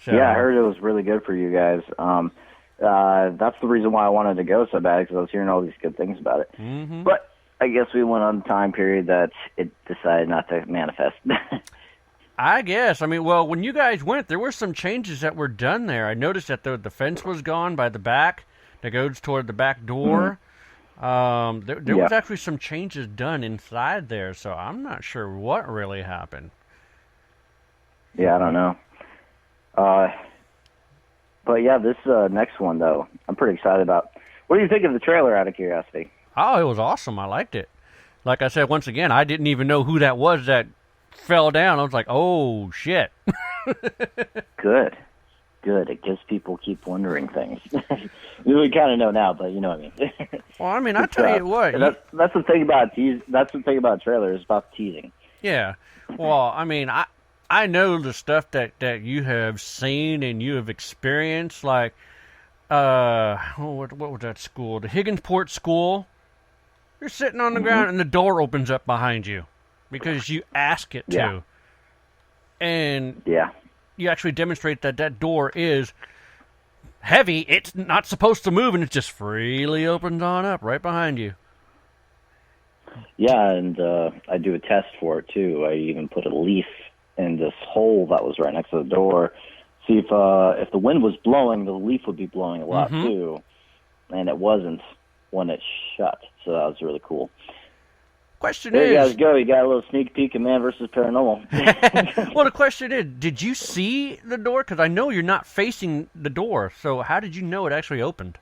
So, yeah, I heard it was really good for you guys. That's the reason why I wanted to go so bad, because I was hearing all these good things about it. Mm-hmm. But I guess we went on a time period that it decided not to manifest. I guess. I mean, well, when you guys went, there were some changes that were done there. I noticed that the fence was gone by the back that goes toward the back door. Mm-hmm. There was actually some changes done inside there, so I'm not sure what really happened. Yeah, I don't know. But yeah, this next one, though, I'm pretty excited about. What do you think of the trailer, out of curiosity? Oh, it was awesome. I liked it. Like I said, once again, I didn't even know who that was that fell down. I was like, oh, shit. Good. It gives people keep wondering things. We kind of know now, but you know what I mean. Well, I mean, I tell you what. That's the thing about that's the thing about trailers, about teasing. Yeah. Well, I mean, I know the stuff that you have seen and you have experienced, like, what was that school? The Higginsport School. You're sitting on the ground and the door opens up behind you because you ask it to. And you actually demonstrate that door is heavy. It's not supposed to move, and it just freely opens on up right behind you. Yeah, and I do a test for it, too. I even put a leaf in this hole that was right next to the door. See if the wind was blowing, the leaf would be blowing a lot too, and it wasn't when it shut. So that was really cool. Question there is, you guys go. You got a little sneak peek of Man versus Paranormal. well, the question is, did you see the door? Because I know you're not facing the door. So how did you know it actually opened?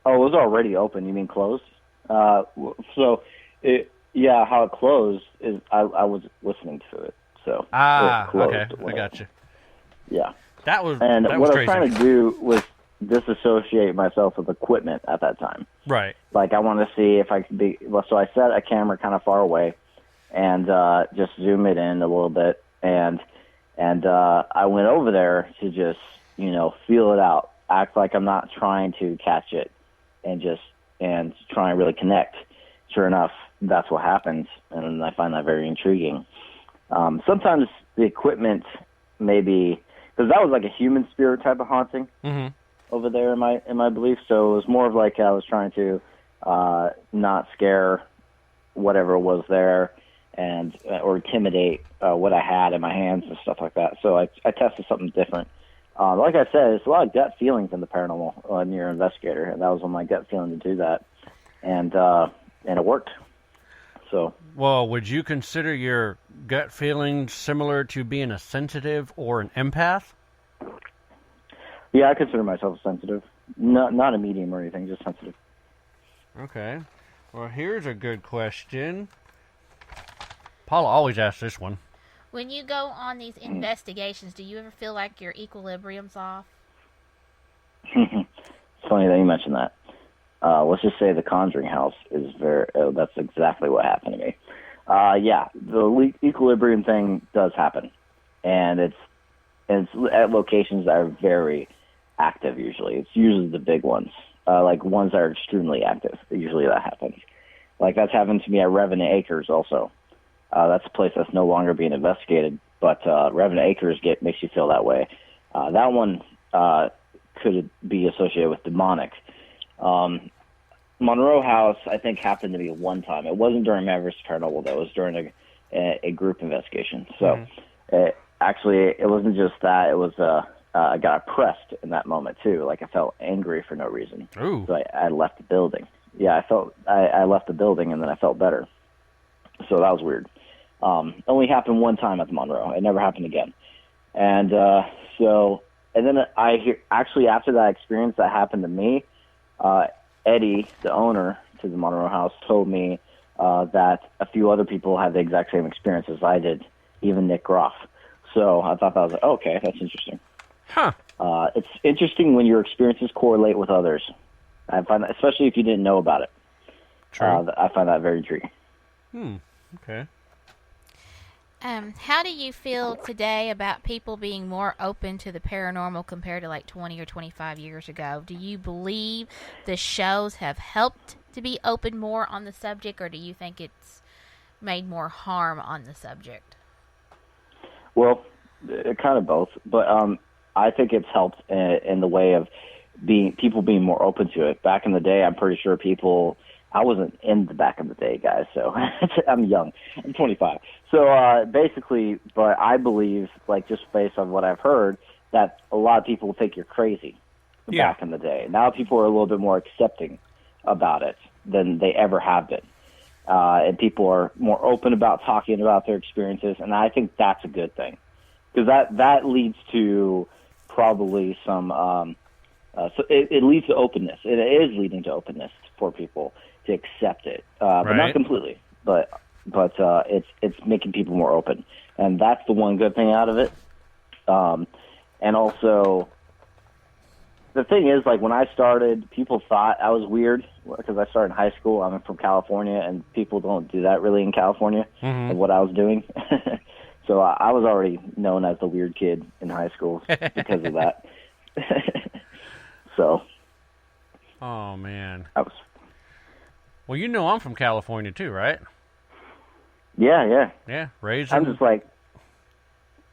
Oh, it was already open. You mean closed? How it closed is I was listening to it. So it closed. Okay, I got you. Yeah. That was what crazy. I was trying to do was disassociate myself with equipment at that time. Right. Like I wanted to see if I could be. Well, so I set a camera kind of far away, and just zoom it in a little bit, and I went over there to just feel it out, act like I'm not trying to catch it, and try and really connect. Sure enough, that's what happens, and I find that very intriguing. Sometimes the equipment maybe because that was like a human spirit type of haunting. Over there in my belief, so it was more of like I was trying to not scare whatever was there and or intimidate what I had in my hands and stuff like that. So I tested something different. Like I said, it's a lot of gut feelings in the paranormal when you're an investigator, and that was on my gut feeling to do that, and it worked. So, well, would you consider your gut feelings similar to being a sensitive or an empath? Yeah, I consider myself sensitive. Not a medium or anything, just sensitive. Okay. Well, here's a good question. Paula always asks this one. When you go on these investigations, do you ever feel like your equilibrium's off? It's funny that you mentioned that. Let's just say the Conjuring house is that's exactly what happened to me. Yeah, the equilibrium thing does happen. And it's at locations that are very active usually. It's usually the big ones, like ones that are extremely active. Usually that happens. Like that's happened to me at Revenant Acres also. That's a place that's no longer being investigated, but Revenant Acres makes you feel that way. That one could be associated with demonic. Monroe House, I think, happened to me one time. It wasn't during Man vs. Paranormal, though. It was during a group investigation. So actually, it wasn't just that. It was I got oppressed in that moment, too. Like, I felt angry for no reason. Ooh. So I left the building. Yeah, I left the building, and then I felt better. So that was weird. Only happened one time at the Monroe. It never happened again. And then actually, after that experience that happened to me, Eddie, the owner to the Monroe House, told me that a few other people had the exact same experience as I did, even Nick Groff. So I thought that was like, okay, that's interesting. Huh. It's interesting when your experiences correlate with others. I find that, especially if you didn't know about it. True. I find that very intriguing. Okay. How do you feel today about people being more open to the paranormal compared to like 20 or 25 years ago? Do you believe the shows have helped to be open more on the subject, or do you think it's made more harm on the subject? Well, kind of both, but I think it's helped in the way of people being more open to it. Back in the day, I'm pretty sure I wasn't in the back of the day, guys, so I'm young. I'm 25. So basically, but I believe, like just based on what I've heard, that a lot of people think you're crazy back in the day. Now people are a little bit more accepting about it than they ever have been. And people are more open about talking about their experiences, and I think that's a good thing. Because that leads to probably some so it leads to openness. It is leading to openness for people to accept it, but not completely. But it's making people more open, and that's the one good thing out of it. And also, the thing is, like when I started, people thought I was weird because I started in high school. I'm from California, and people don't do that really in California of what I was doing. So I was already known as the weird kid in high school because of that. So. Oh man. I was. Well, you know I'm from California too, right? Yeah. Yeah, raised. I'm just like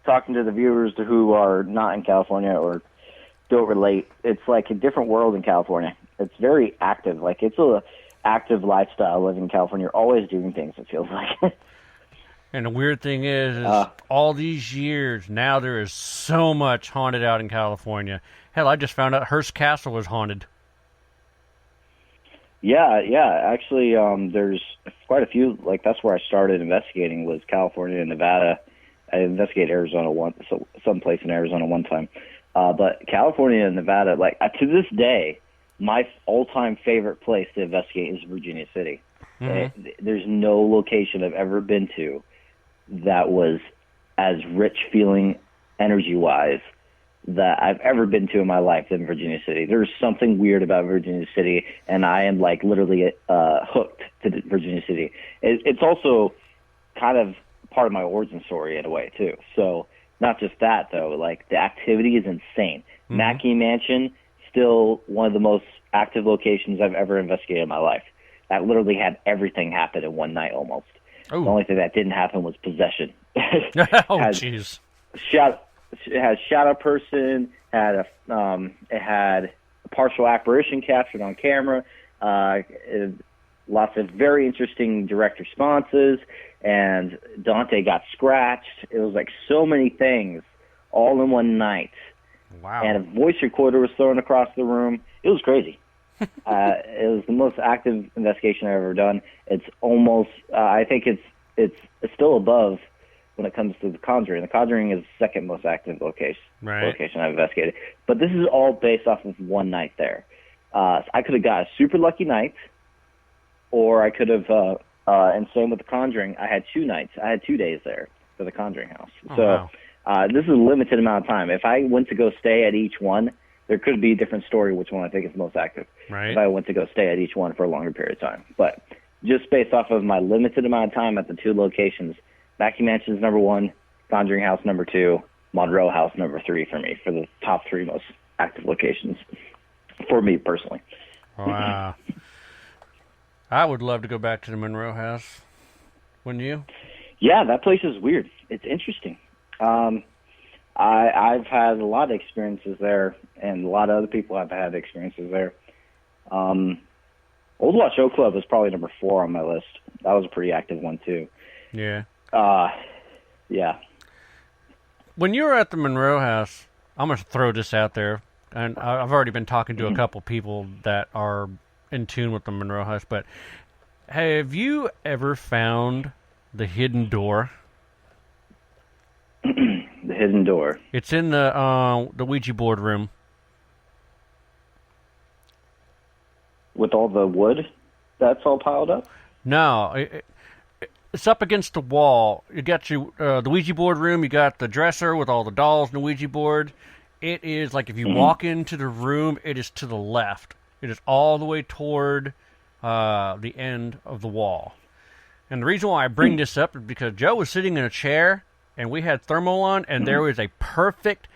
talking to the viewers who are not in California or don't relate. It's like a different world in California. It's very active. Like it's a active lifestyle living in California. You're always doing things. It feels like. And the weird thing is all these years, now there is so much haunted out in California. Hell, I just found out Hearst Castle was haunted. Yeah. Actually, there's quite a few. Like, that's where I started investigating, was California and Nevada. I investigated Arizona someplace in Arizona one time. But California and Nevada, like, to this day, my all-time favorite place to investigate is Virginia City. Mm-hmm. There's no location I've ever been to that was as rich feeling energy-wise that I've ever been to in my life than Virginia City. There's something weird about Virginia City, and I am, like, literally hooked to Virginia City. It's also kind of part of my origin story in a way, too. So not just that, though. Like, the activity is insane. Mm-hmm. Mackey Mansion, still one of the most active locations I've ever investigated in my life. That literally had everything happen in one night almost. Ooh. The only thing that didn't happen was possession. Oh, jeez. It had shadow person. It had a partial apparition captured on camera. Lots of very interesting direct responses. And Dante got scratched. It was like so many things all in one night. Wow. And a voice recorder was thrown across the room. It was crazy. It was the most active investigation I've ever done. It's almost, I think it's still above when it comes to The Conjuring. The Conjuring is the second most active location I've investigated. But this is all based off of one night there. So I could have got a super lucky night, or I could have, and same with The Conjuring, I had 2 nights. I had 2 days there for The Conjuring house. Wow. This is a limited amount of time. If I went to go stay at each one, there could be a different story which one I think is most active. Right. If I went to go stay at each one for a longer period of time. But just based off of my limited amount of time at the 2 locations, Mackey Mansion's number 1, Conjuring House number 2, Monroe House number 3 for me, for the top 3 most active locations for me personally. Wow. I would love to go back to the Monroe House. Wouldn't you? Yeah, that place is weird. It's interesting. I've had a lot of experiences there, and a lot of other people have had experiences there. Old Watch Show Club was probably number 4 on my list. That was a pretty active one, too. Yeah. Yeah. When you were at the Monroe House, I'm going to throw this out there, and I've already been talking to a couple people that are in tune with the Monroe House, but have you ever found the hidden door? The hidden door. It's in the Ouija board room. With all the wood that's all piled up? No, it's up against the wall. You got the Ouija board room. You got the dresser with all the dolls and the Ouija board. It is like if you walk into the room, it is to the left. It is all the way toward the end of the wall. And the reason why I bring this up is because Joe was sitting in a chair, and we had thermal on, and there was a perfect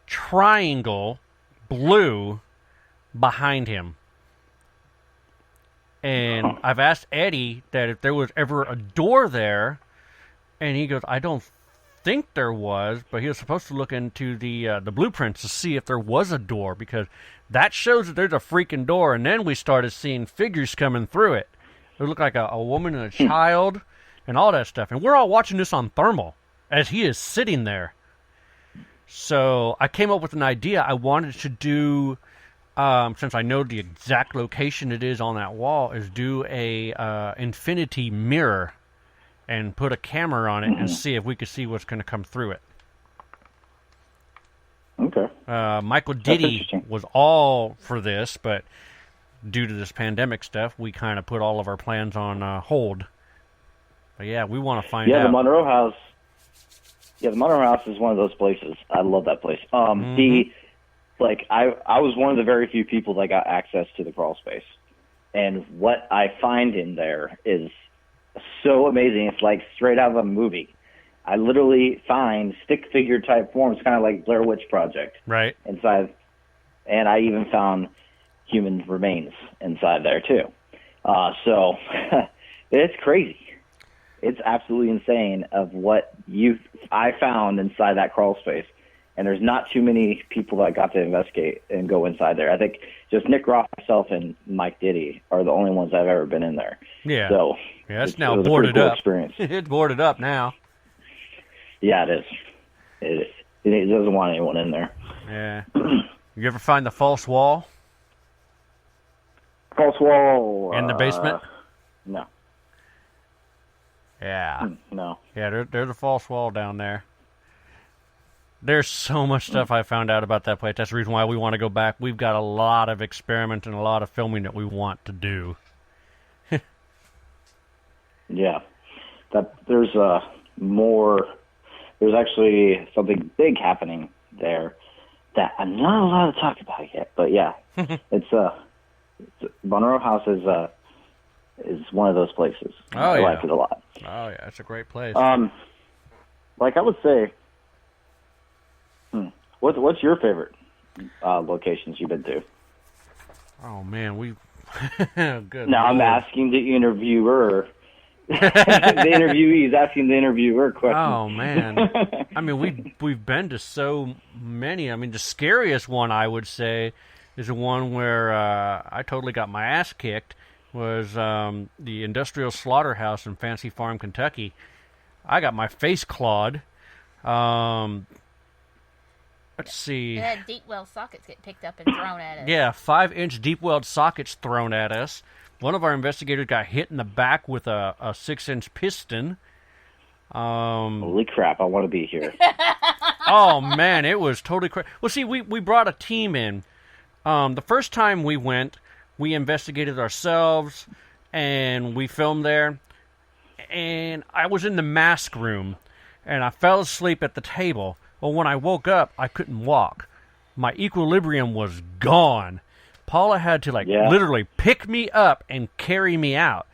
triangle blue behind him. And I've asked Eddie that if there was ever a door there, and he goes, I don't think there was, but he was supposed to look into the blueprints to see if there was a door, because that shows that there's a freaking door. And then we started seeing figures coming through it. It looked like a woman and a child and all that stuff. And we're all watching this on thermal as he is sitting there. So I came up with an idea. I wanted to do, since I know the exact location it is on that wall, is do a infinity mirror and put a camera on it and see if we could see what's going to come through it. Okay. Michael Diddy was all for this, but due to this pandemic stuff, we kind of put all of our plans on hold. But yeah, we want to find out. The Monroe House. Yeah, the Monroe House is one of those places. I love that place. I was one of the very few people that got access to the crawl space, and what I find in there is so amazing. It's like straight out of a movie. I literally find stick figure type forms, kind of like Blair Witch Project, right inside, and I even found human remains inside there too. So it's crazy. It's absolutely insane of what I found inside that crawl space. And there's not too many people that got to investigate and go inside there. I think just Nick Roth, myself, and Mike Diddy are the only ones I've ever been in there. Yeah. So yeah, it's now it was boarded a pretty cool up. Experience. It's boarded up now. Yeah, it is. It doesn't want anyone in there. Yeah. You ever find the false wall False wall. in the basement? No. Yeah. No. Yeah, there's a false wall down there. There's so much stuff I found out about that place. That's the reason why we want to go back. We've got a lot of experiment and a lot of filming that we want to do. Yeah. There's actually something big happening there that I'm not allowed to talk about yet. But yeah, Monroe House is one of those places. Oh, I yeah. like it a lot. Oh, yeah, it's a great place. Like I would say, what's your favorite locations you've been to? Oh, man, good. Now I'm Lord. asking the interviewer. The interviewee is asking the interviewer questions. Oh, man. I mean, we've been to so many. I mean, the scariest one, I would say, is the one where I totally got my ass kicked, was the Industrial Slaughterhouse in Fancy Farm, Kentucky. I got my face clawed. Let's see. It had deep well sockets get picked up and thrown at us. Yeah, 5-inch deep weld sockets thrown at us. One of our investigators got hit in the back with a 6-inch piston. Holy crap, I want to be here. Oh, man, it was totally crazy. Well, see, we brought a team in. The first time we went, we investigated ourselves, and we filmed there. And I was in the mask room, and I fell asleep at the table. Well, when I woke up, I couldn't walk. My equilibrium was gone. Paula had to, literally pick me up and carry me out.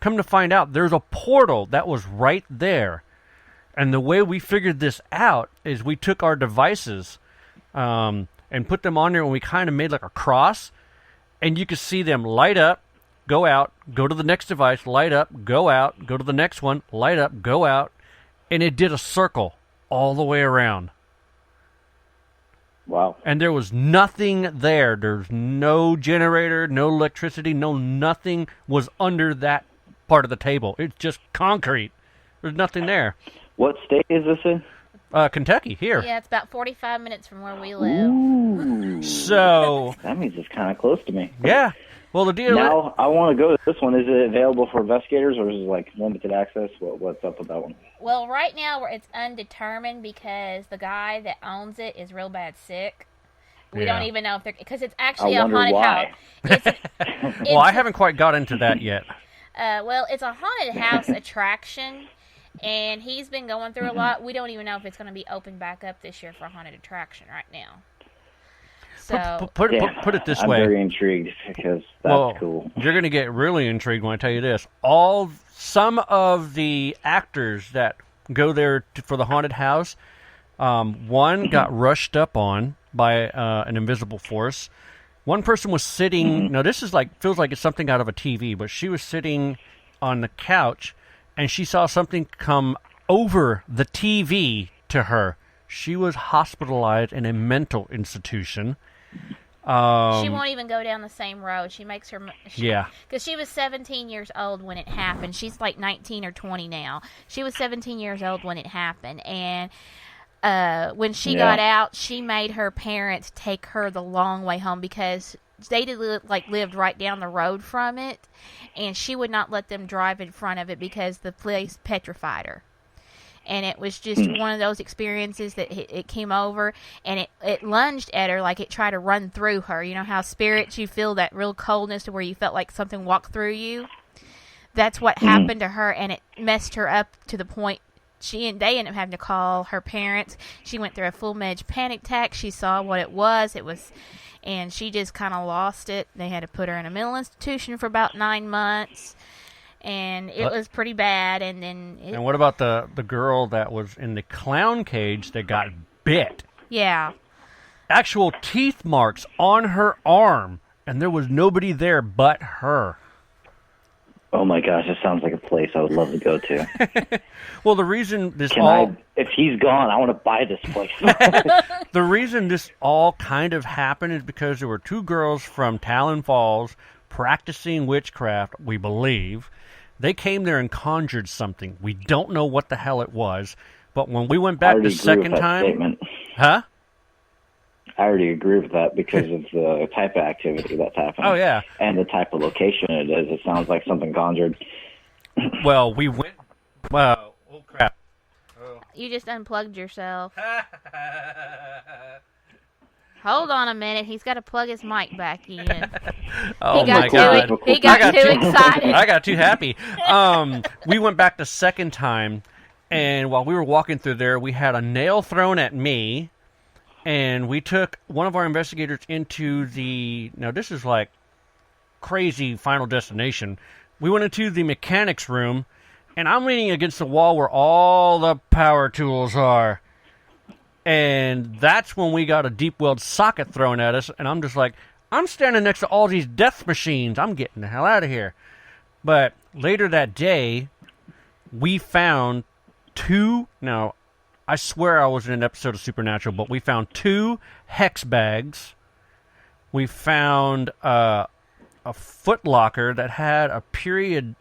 Come to find out, there's a portal that was right there. And the way we figured this out is we took our devices and put them on there, and we kind of made like a cross. And you could see them light up, go out, go to the next device, light up, go out, go to the next one, light up, go out. And it did a circle all the way around. Wow. And there was nothing there. There's no generator, no electricity, nothing was under that part of the table. It's just concrete. There's nothing there. What state is this in? Kentucky, here. Yeah, it's about 45 minutes from where we live. Ooh. So, That means it's kind of close to me. yeah. Well, the deal Now, I want to go to this one. Is it available for investigators, or is it like limited access? What's up with that one? Well, right now it's undetermined because the guy that owns it is real bad sick. We Yeah. don't even know if they're... Because it's actually I a wonder haunted why. house. well, I haven't quite got into that yet. Well, it's a haunted house attraction, and he's been going through a lot. We don't even know if it's going to be open back up this year for a haunted attraction right now. So, Put it this I'm way. very intrigued because that's cool. You're going to get really intrigued when I tell you this. Some of the actors that go there for the haunted house, one got rushed up on by an invisible force. One person was sitting. Now this is feels like it's something out of a TV, but she was sitting on the couch, and she saw something come over the TV to her. She was hospitalized in a mental institution. she won't even go down the same road. She makes her... Yeah. Because she was 17 years old when it happened. She's like 19 or 20 now. She was 17 years old when it happened. And when she got out, she made her parents take her the long way home because they lived right down the road from it. And she would not let them drive in front of it because the police petrified her. And it was just one of those experiences that it came over, and it lunged at her like it tried to run through her. You know how spirits, you feel that real coldness to where you felt like something walked through you? That's what happened to her, and it messed her up to the point they ended up having to call her parents. She went through a full-fledged panic attack. She saw what it was. And she just kind of lost it. They had to put her in a mental institution for about 9 months. And it was pretty bad, and then... And what about the girl that was in the clown cage that got bit? Yeah. Actual teeth marks on her arm, and there was nobody there but her. Oh my gosh, it sounds like a place I would love to go to. Well, the reason this if he's gone, I want to buy this place. The reason this all kind of happened is because there were two girls from Talon Falls practicing witchcraft, we believe. They came there and conjured something. We don't know what the hell it was, But when we went I back already the agree second with that time, statement. huh? I already agree with that because of the type of activity that's happening. Oh yeah, and the type of location it is. It sounds like something conjured. well we went. Well, oh crap! You just unplugged yourself. Hold on a minute. He's got to plug his mic back in. Oh he got my god! He got too excited. I got too happy. We went back the second time, and while we were walking through there, we had a nail thrown at me, and we took one of our investigators into the. Now this is like crazy Final Destination. We went into the mechanics room, and I'm leaning against the wall where all the power tools are. And that's when we got a deep weld socket thrown at us, and I'm just like, I'm standing next to all these death machines. I'm getting the hell out of here. But later that day, we found two. Now, I swear I was in an episode of Supernatural, but we found 2 hex bags. We found a foot locker that had a period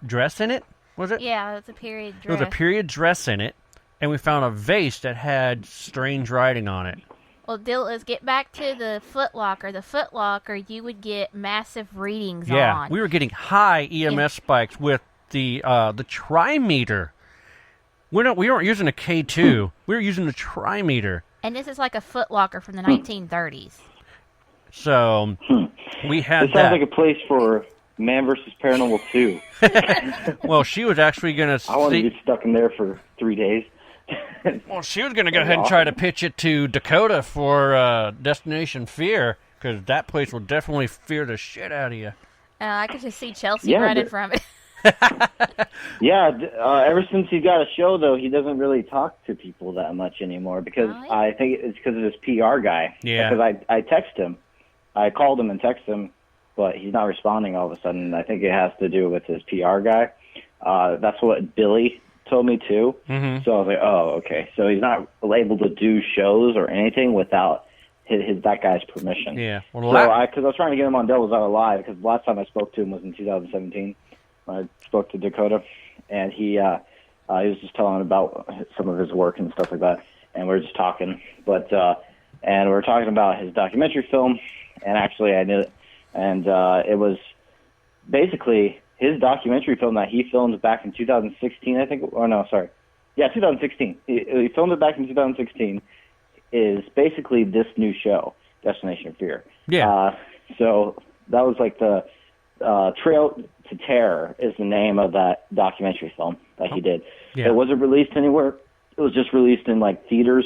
dress in it. Was it? Yeah, that's a period dress. There was a period dress in it. And we found a vase that had strange writing on it. Well, let's get back to the Foot Locker. The Foot Locker, you would get massive readings on. Yeah, we were getting high EMS spikes with the trimeter. We weren't using a K2. We were using the trimeter. And this is like a Foot Locker from the 1930s. So we had This sounds like a place for Man vs. Paranormal 2. Well, she was actually going to I want to be stuck in there for 3 days. Well, she was going to go ahead and try to pitch it to Dakota for Destination Fear, because that place will definitely fear the shit out of you. I could just see Chelsea running from it. Yeah, ever since he got a show, though, he doesn't really talk to people that much anymore, because I think it's because of his PR guy. Yeah. Because I text him. I called him and texted him, but he's not responding all of a sudden. I think it has to do with his PR guy. That's what Billy told me too. Mm-hmm. So I was like, oh, okay. So he's not able to do shows or anything without that guy's permission. Yeah. Well, because I was trying to get him on Devil's Hour Live, because the last time I spoke to him was in 2017. I spoke to Dakota, and he was just telling about some of his work and stuff like that, and we were just talking. But and we were talking about his documentary film, and actually I knew it, and it was basically his documentary film that he filmed back in 2016, I think. Or no, sorry. Yeah, 2016. He filmed it back in 2016. Is basically this new show, Destination Fear. Yeah. So that was like the Trail to Terror is the name of that documentary film that he did. Yeah. It wasn't released anywhere. It was just released in like theaters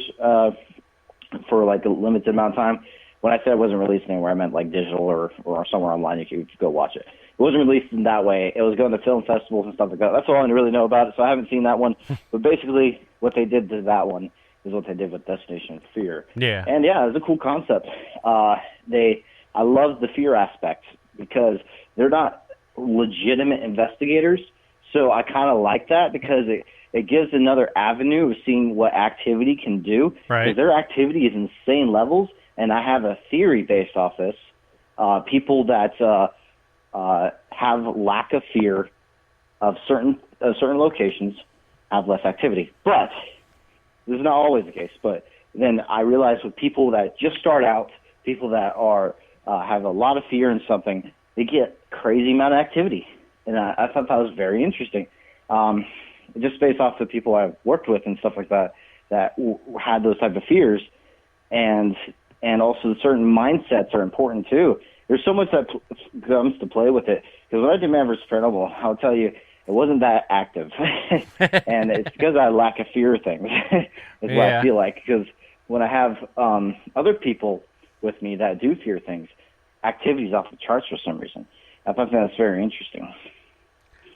for like a limited amount of time. When I said it wasn't released anywhere, I meant like digital or somewhere online you could go watch it. It wasn't released in that way. It was going to film festivals and stuff like that. That's all I really know about it, so I haven't seen that one. But basically, what they did to that one is what they did with Destination Fear. Yeah. And yeah, it was a cool concept. I love the fear aspect because they're not legitimate investigators. So I kind of like that because it gives another avenue of seeing what activity can do. Right. Because their activity is insane levels, and I have a theory based off this. People that have lack of fear of certain locations have less activity. But this is not always the case. But then I realize with people that just start out, people that are have a lot of fear in something, they get crazy amount of activity. And I thought that was very interesting. Just based off the people I've worked with and stuff like that had those type of fears. And also certain mindsets are important too. There's so much that comes to play with it. Because when I did Man vs. Paranormal, I'll tell you, it wasn't that active. And it's because I lack a fear of things, is what I feel like. Because when I have other people with me that do fear things, activity's off the charts for some reason. I thought that's very interesting.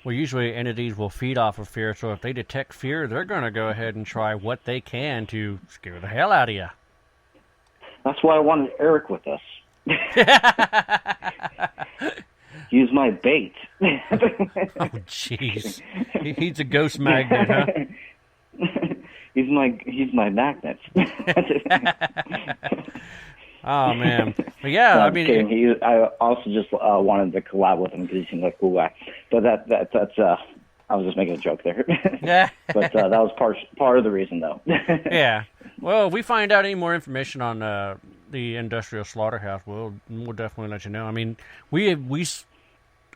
Well, usually entities will feed off of fear, so if they detect fear, they're going to go ahead and try what they can to scare the hell out of you. That's why I wanted Eric with us. Use my bait. Oh, jeez. He's a ghost magnet, huh? He's my magnet. Oh, man. But yeah, no, I mean... I also just wanted to collab with him because he seems like a cool guy. But that's I was just making a joke there. Yeah. But that was part of the reason, though. Yeah. Well, if we find out any more information on the industrial slaughterhouse, we'll definitely let you know. I mean,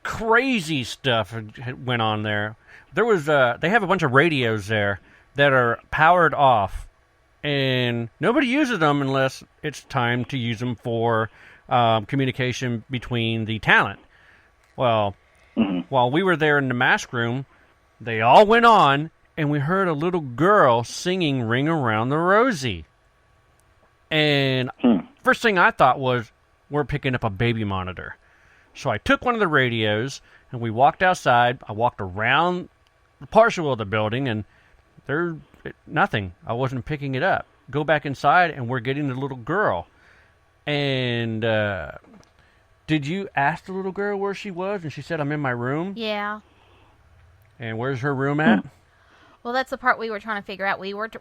crazy stuff went on there. There was they have a bunch of radios there that are powered off, and nobody uses them unless it's time to use them for communication between the talent. Well, while we were there in the mask room, they all went on, and we heard a little girl singing Ring Around the Rosie. And first thing I thought was, we're picking up a baby monitor. So I took one of the radios, and we walked outside. I walked around the partial of the building, and there's nothing. I wasn't picking it up. Go back inside, and we're getting the little girl. And did you ask the little girl where she was? And she said, I'm in my room. Yeah. And where's her room at? Well, that's the part we were trying to figure out. We went to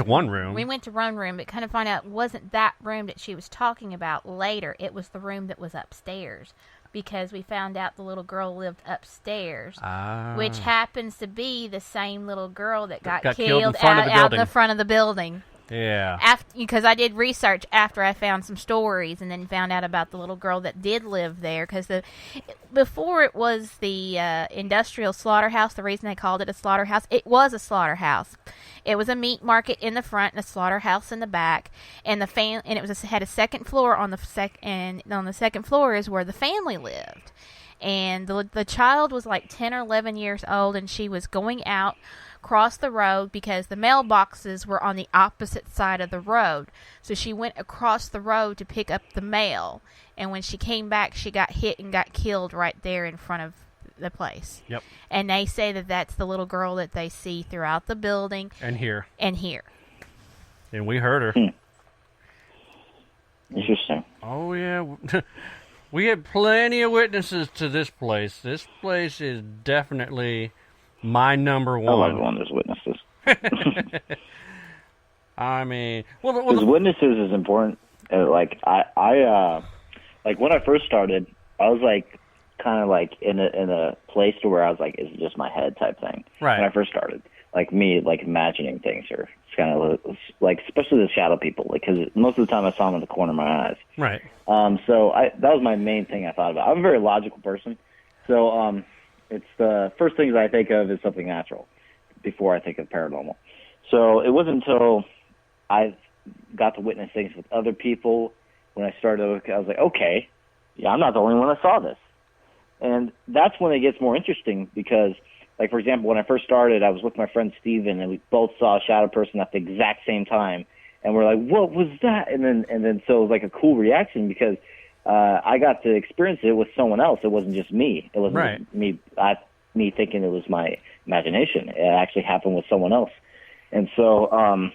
one room. We went to one room, but kind of find out it wasn't that room that she was talking about later. It was the room that was upstairs, because we found out the little girl lived upstairs, which happens to be the same little girl that got killed out in the front of the building. Yeah. Because I did research after I found some stories, and then found out about the little girl that did live there. Because before it was the industrial slaughterhouse, the reason they called it a slaughterhouse, it was a slaughterhouse. It was a meat market in the front and a slaughterhouse in the back, and it had a second floor on and on the second floor is where the family lived. And the child was like 10 or 11 years old, and she was going out across the road because the mailboxes were on the opposite side of the road. So she went across the road to pick up the mail, and when she came back, she got hit and got killed right there in front of the place. Yep. And they say that that's the little girl that they see throughout the building. And here. And we heard her. Interesting. Oh, yeah. We had plenty of witnesses to this place. This place is definitely my number one. I love when there's witnesses. I mean, because witnesses is important. Like I like when I first started, I was like kind of like in a place to where I was like, is it just my head type thing? Right. When I first started, like me, like imagining things, or it's kind of like, especially the shadow people, like, because most of the time I saw them in the corner of my eyes. Right. So that was my main thing I thought about. I'm a very logical person, so it's the first things I think of is something natural before I think of paranormal. So it wasn't until I got to witness things with other people when I started. I was like, okay, yeah, I'm not the only one that saw this. And that's when it gets more interesting because, like, for example, when I first started, I was with my friend Steven, and we both saw a shadow person at the exact same time. And we're like, what was that? And then so it was like a cool reaction because I got to experience it with someone else. It wasn't just me. It wasn't me thinking it was my imagination. It actually happened with someone else. And so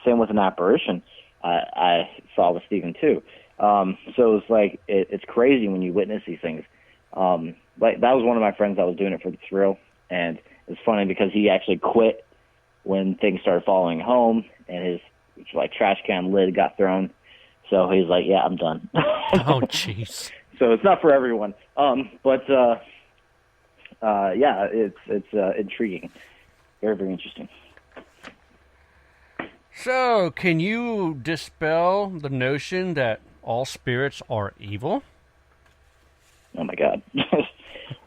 same with an apparition. I saw with Steven too. So it's like it's crazy when you witness these things. Like that was one of my friends that was doing it for the thrill, and it's funny because he actually quit when things started following home, and his like trash can lid got thrown. So he's like, "Yeah, I'm done." Oh, jeez. So it's not for everyone. But yeah, it's intriguing, very very interesting. So, can you dispel the notion that all spirits are evil? Oh my God.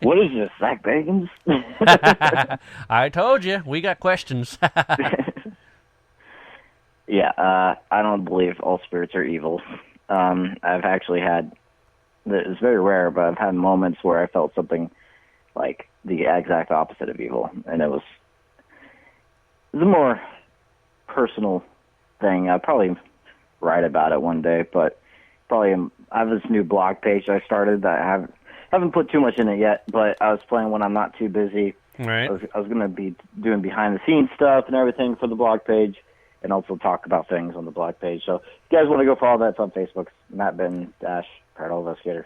What is this, Zach Bagans? I told you, we got questions. Yeah, I don't believe all spirits are evil. I've actually had, it's very rare, but I've had moments where I felt something like the exact opposite of evil, and it was a more personal thing. I'll probably write about it one day, but probably I have this new blog page I started that I haven't put too much in it yet, but I was planning when I'm not too busy. Right. I was going to be doing behind-the-scenes stuff and everything for the blog page, and also talk about things on the blog page. So if you guys want to go follow that, it's on Facebook, Matt Benton -- Paranormal Investigator.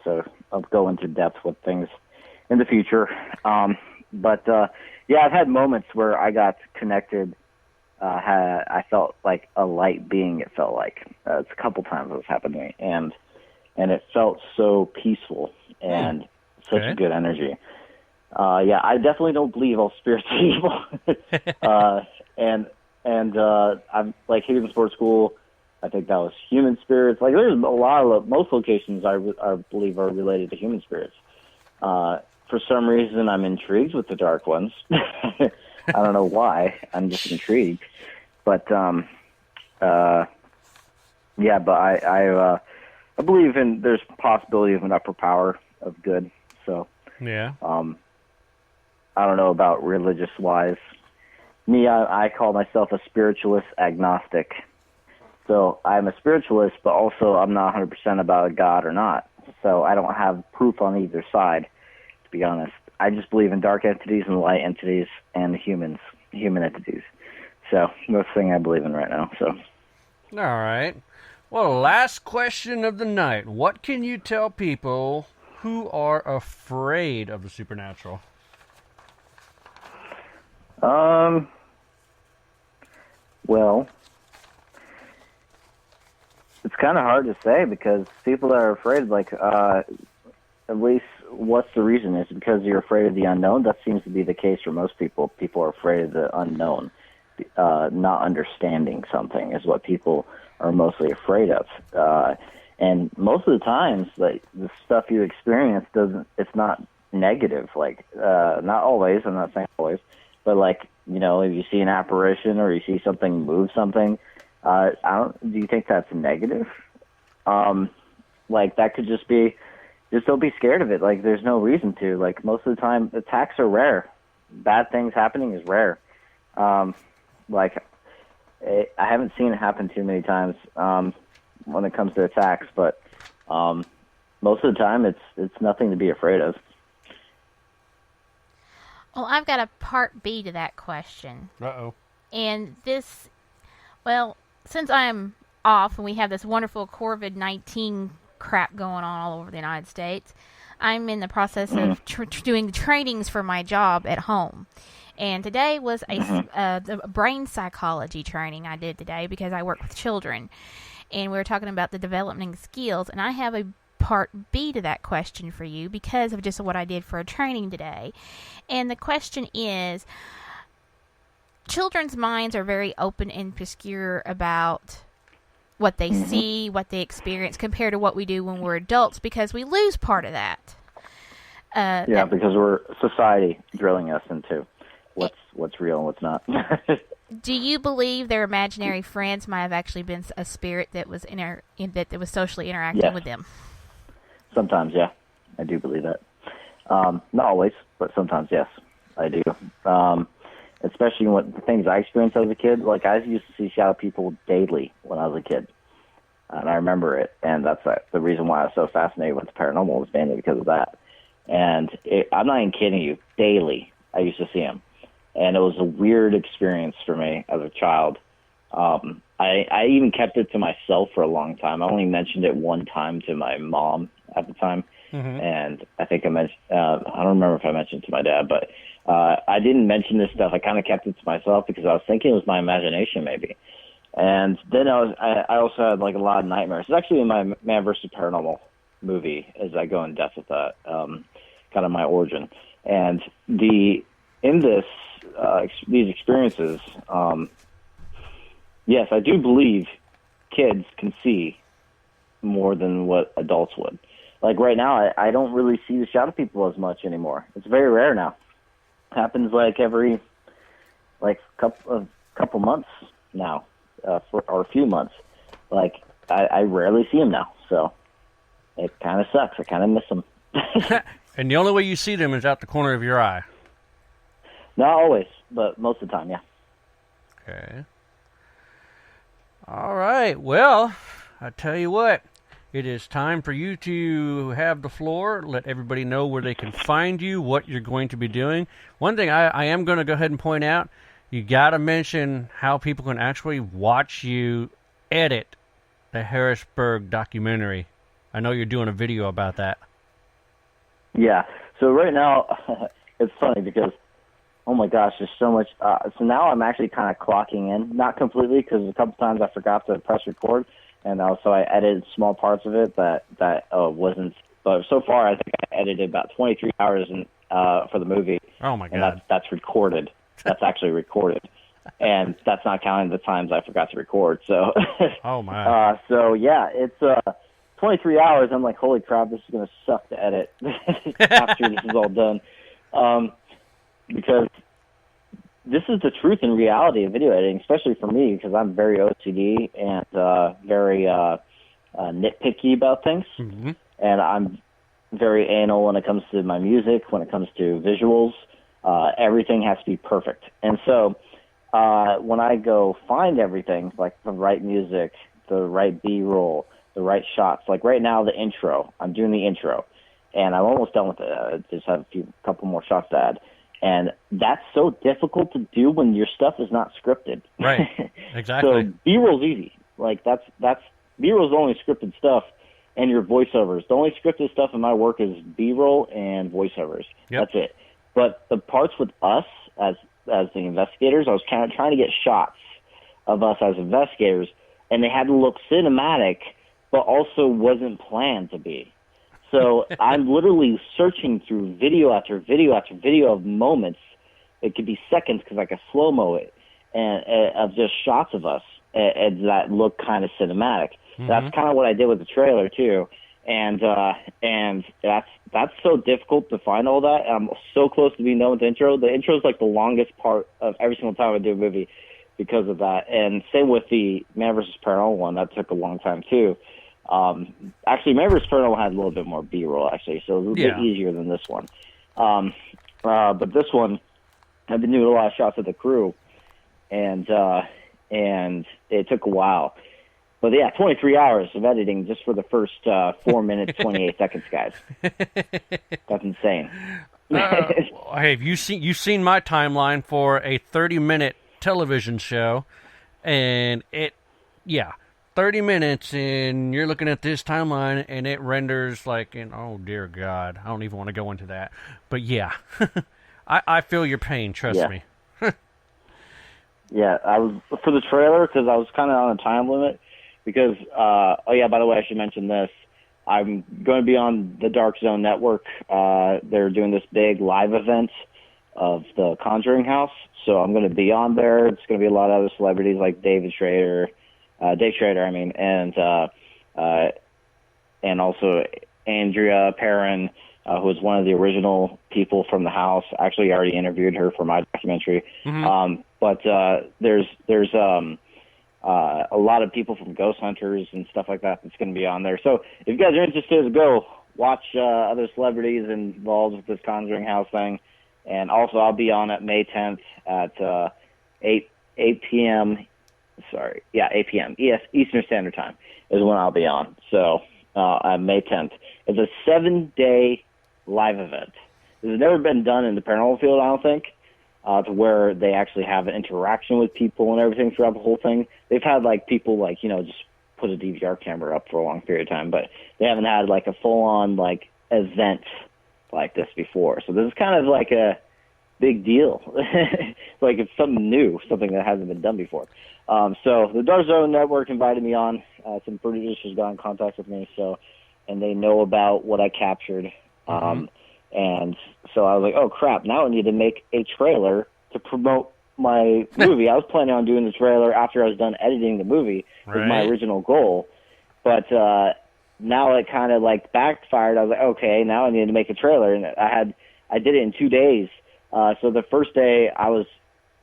So I'll go into depth with things in the future. But yeah, I've had moments where I got connected. I felt like a light being. It felt like it's a couple times it's happened to me, and it felt so peaceful and such a good energy. Yeah, I definitely don't believe all spirits are evil. I'm like Haven Sports School. I think that was human spirits. Like there's a lot of most locations I believe are related to human spirits. For some reason, I'm intrigued with the dark ones. I don't know why. I'm just intrigued. But yeah, but I believe there's possibility of an upper power of good. So Yeah. I don't know about religious wise. Me, I call myself a spiritualist agnostic. So I'm a spiritualist, but also I'm not 100% about a God or not. So I don't have proof on either side, to be honest. I just believe in dark entities and light entities and human entities. So that's the thing I believe in right now. So. All right. Well, last question of the night. What can you tell people who are afraid of the supernatural? Well, it's kind of hard to say because people that are afraid, like, at least what's the reason? Is it because you're afraid of the unknown? That seems to be the case for most people. People are afraid of the unknown. Not understanding something is what people are mostly afraid of. And most of the times, like, the stuff you experience it's not negative. Like, not always, I'm not saying always, but like, you know, if you see an apparition or you see something move something, do you think that's negative? Like, that could just be, just don't be scared of it. Like, there's no reason to. Like, most of the time, attacks are rare. Bad things happening is rare. Like, I haven't seen it happen too many times when it comes to attacks, but most of the time, it's nothing to be afraid of. Well, I've got a part B to that question. Uh-oh. And this, well, since I'm off and we have this wonderful COVID-19 crap going on all over the United States, I'm in the process of doing the trainings for my job at home. And today was the brain psychology training I did today because I work with children. And we were talking about the developing skills. And I have a part B to that question for you because of just what I did for a training today. And the question is, children's minds are very open and obscure about what they see, what they experience, compared to what we do when we're adults because we lose part of that. Because we're society drilling us into what's real and what's not. Do you believe their imaginary friends might have actually been a spirit that was that was socially interacting with them? Sometimes, yeah, I do believe that. Not always, but sometimes, yes, I do. Especially with the things I experienced as a kid. Like, I used to see shadow people daily when I was a kid, and I remember it. And that's the reason why I was so fascinated with the paranormal was mainly because of that. And I'm not even kidding you. Daily, I used to see them, and it was a weird experience for me as a child. I even kept it to myself for a long time. I only mentioned it one time to my mom at the time, and I think I mentioned. I don't remember if I mentioned it to my dad, but I didn't mention this stuff. I kind of kept it to myself because I was thinking it was my imagination, maybe. And then I also had like a lot of nightmares. It's actually in my Man vs. Paranormal movie, as I go in depth with that, kind of my origin. And these experiences, yes, I do believe kids can see more than what adults would. Like right now, I don't really see the shadow people as much anymore. It's very rare now. It happens like every couple months now, or a few months. Like I rarely see them now, so it kind of sucks. I kind of miss them. And the only way you see them is out the corner of your eye. Not always, but most of the time, yeah. Okay. All right. Well, I tell you what, it is time for you to have the floor. Let everybody know where they can find you, what you're going to be doing. One thing I am going to go ahead and point out, you got to mention how people can actually watch you edit the Harrisburg documentary. I know you're doing a video about that. Yeah. So right now, it's funny because, oh my gosh, there's so much. So now I'm actually kind of clocking in, not completely, because a couple times I forgot to press record, and also I edited small parts of it that wasn't. But so far, I think I edited about 23 hours for the movie. Oh my And God. that's recorded. That's actually recorded. And that's not counting the times I forgot to record. So, Oh my. so yeah, it's 23 hours. I'm like, holy crap, this is going to suck to edit after this is all done. Because this is the truth and reality of video editing, especially for me, because I'm very OCD and very nitpicky about things. Mm-hmm. And I'm very anal when it comes to my music, when it comes to visuals. Everything has to be perfect. And so when I go find everything, like the right music, the right B-roll, the right shots, like right now the intro, I'm doing the intro, and I'm almost done with it. I just have a couple more shots to add. And that's so difficult to do when your stuff is not scripted. Right. Exactly. So B-roll's easy. Like that's B-roll's the only scripted stuff, and your voiceovers. The only scripted stuff in my work is B-roll and voiceovers. Yep. That's it. But the parts with us as the investigators, I was kind of trying to get shots of us as investigators, and they had to look cinematic, but also wasn't planned to be. So I'm literally searching through video after video after video of moments. It could be seconds because I could slow-mo it, and of just shots of us that look kind of cinematic. Mm-hmm. That's kind of what I did with the trailer too, and that's so difficult to find all that. I'm so close to being done with the intro. The intro is like the longest part of every single time I do a movie because of that. And same with the Man vs. Paranormal one. That took a long time too. Actually, Man vs. Paranormal had a little bit more B-roll actually, so it was a bit easier than this one. But this one, I've been doing a lot of shots of the crew, and it took a while. But yeah, 23 hours of editing just for the first 4 minutes, 28 seconds, guys. That's insane. Hey, have you've seen my timeline for a 30-minute television show, and 30 minutes, and you're looking at this timeline, and it renders like, oh dear God, I don't even want to go into that. But yeah, I feel your pain. Trust me. Yeah, I was for the trailer because I was kind of on a time limit. Because, by the way, I should mention this. I'm going to be on the Dark Zone Network. They're doing this big live event of the Conjuring House. So I'm going to be on there. It's going to be a lot of other celebrities like Dave Schrader, and also Andrea Perrin, who was one of the original people from the house. Actually, I already interviewed her for my documentary. Mm-hmm. But there's a lot of people from Ghost Hunters and stuff like that that's going to be on there. So if you guys are interested, go watch other celebrities involved with this Conjuring House thing. And also I'll be on at May 10th at 8 p.m. 8 p.m. Eastern Standard Time is when I'll be on. So on May 10th. It's a 7-day live event. This has never been done in the paranormal field, I don't think. To where they actually have an interaction with people and everything throughout the whole thing. They've had people just put a DVR camera up for a long period of time, but they haven't had a full-on event like this before. So this is kind of like a big deal. It's something new, something that hasn't been done before. So the Dark Zone Network invited me on. Some producers got in contact with me, and they know about what I captured. Mm-hmm. And so I was like, oh, crap, now I need to make a trailer to promote my movie. I was planning on doing the trailer after I was done editing the movie. Was my original goal. But now it kind of backfired. I was like, okay, now I need to make a trailer. And I did it in 2 days. So the first day I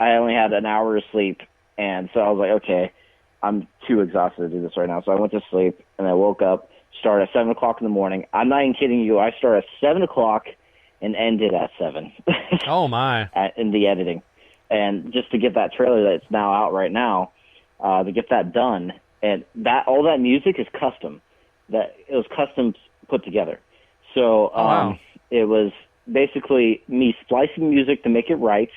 only had an hour of sleep. And so I was like, okay, I'm too exhausted to do this right now. So I went to sleep, and I woke up, started at 7 o'clock in the morning. I'm not even kidding you. I started at 7 o'clock and ended at 7. Oh, my. In the editing. And just to get that trailer that's now out right now, to get that done. And all that music is custom. It was custom put together. So wow. It was basically me splicing music to make it right,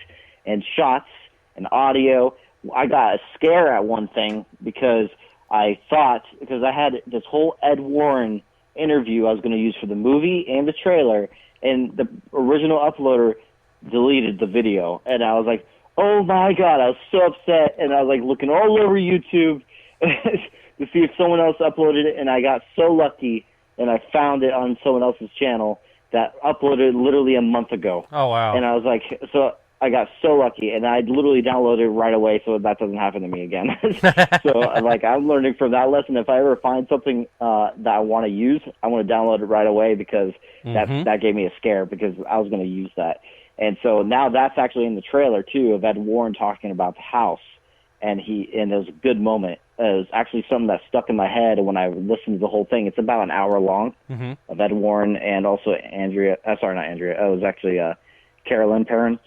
and shots and audio. I got a scare at one thing because I had this whole Ed Warren interview I was going to use for the movie and the trailer, and the original uploader deleted the video. And I was like, oh my God, I was so upset. And I was looking all over YouTube to see if someone else uploaded it. And I got so lucky, and I found it on someone else's channel. that uploaded literally a month ago. Oh, wow. And I was like, so I got so lucky, and I literally downloaded it right away so that doesn't happen to me again. So, like, I'm learning from that lesson. If I ever find something that I want to use, I want to download it right away because that gave me a scare because I was going to use that. And so now that's actually in the trailer, too, of Ed Warren talking about the house. And it was a good moment. It was actually something that stuck in my head when I listened to the whole thing. It's about an hour long of Ed Warren and also Andrea. Sorry, not Andrea. It was actually Carolyn Perrin.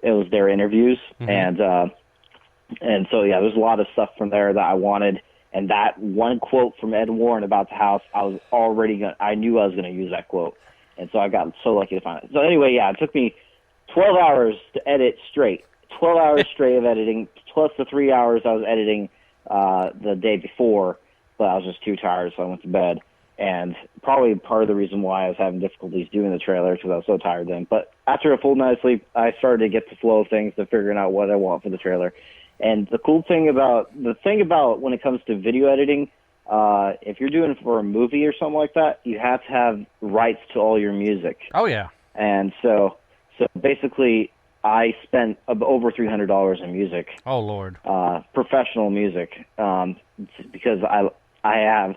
It was their interviews. And so, yeah, there's a lot of stuff from there that I wanted. And that one quote from Ed Warren about the house, I knew I was going to use that quote. And so I got so lucky to find it. So anyway, yeah, it took me 12 hours to edit straight. 12 hours straight of editing, plus the 3 hours I was editing the day before, but I was just too tired, so I went to bed. And probably part of the reason why I was having difficulties doing the trailer because I was so tired then. But after a full night of sleep, I started to get the flow of things, to figuring out what I want for the trailer. And the thing about when it comes to video editing, if you're doing it for a movie or something like that, you have to have rights to all your music. Oh, yeah. And so basically, I spent over $300 in music. Oh, Lord. Professional music, because I have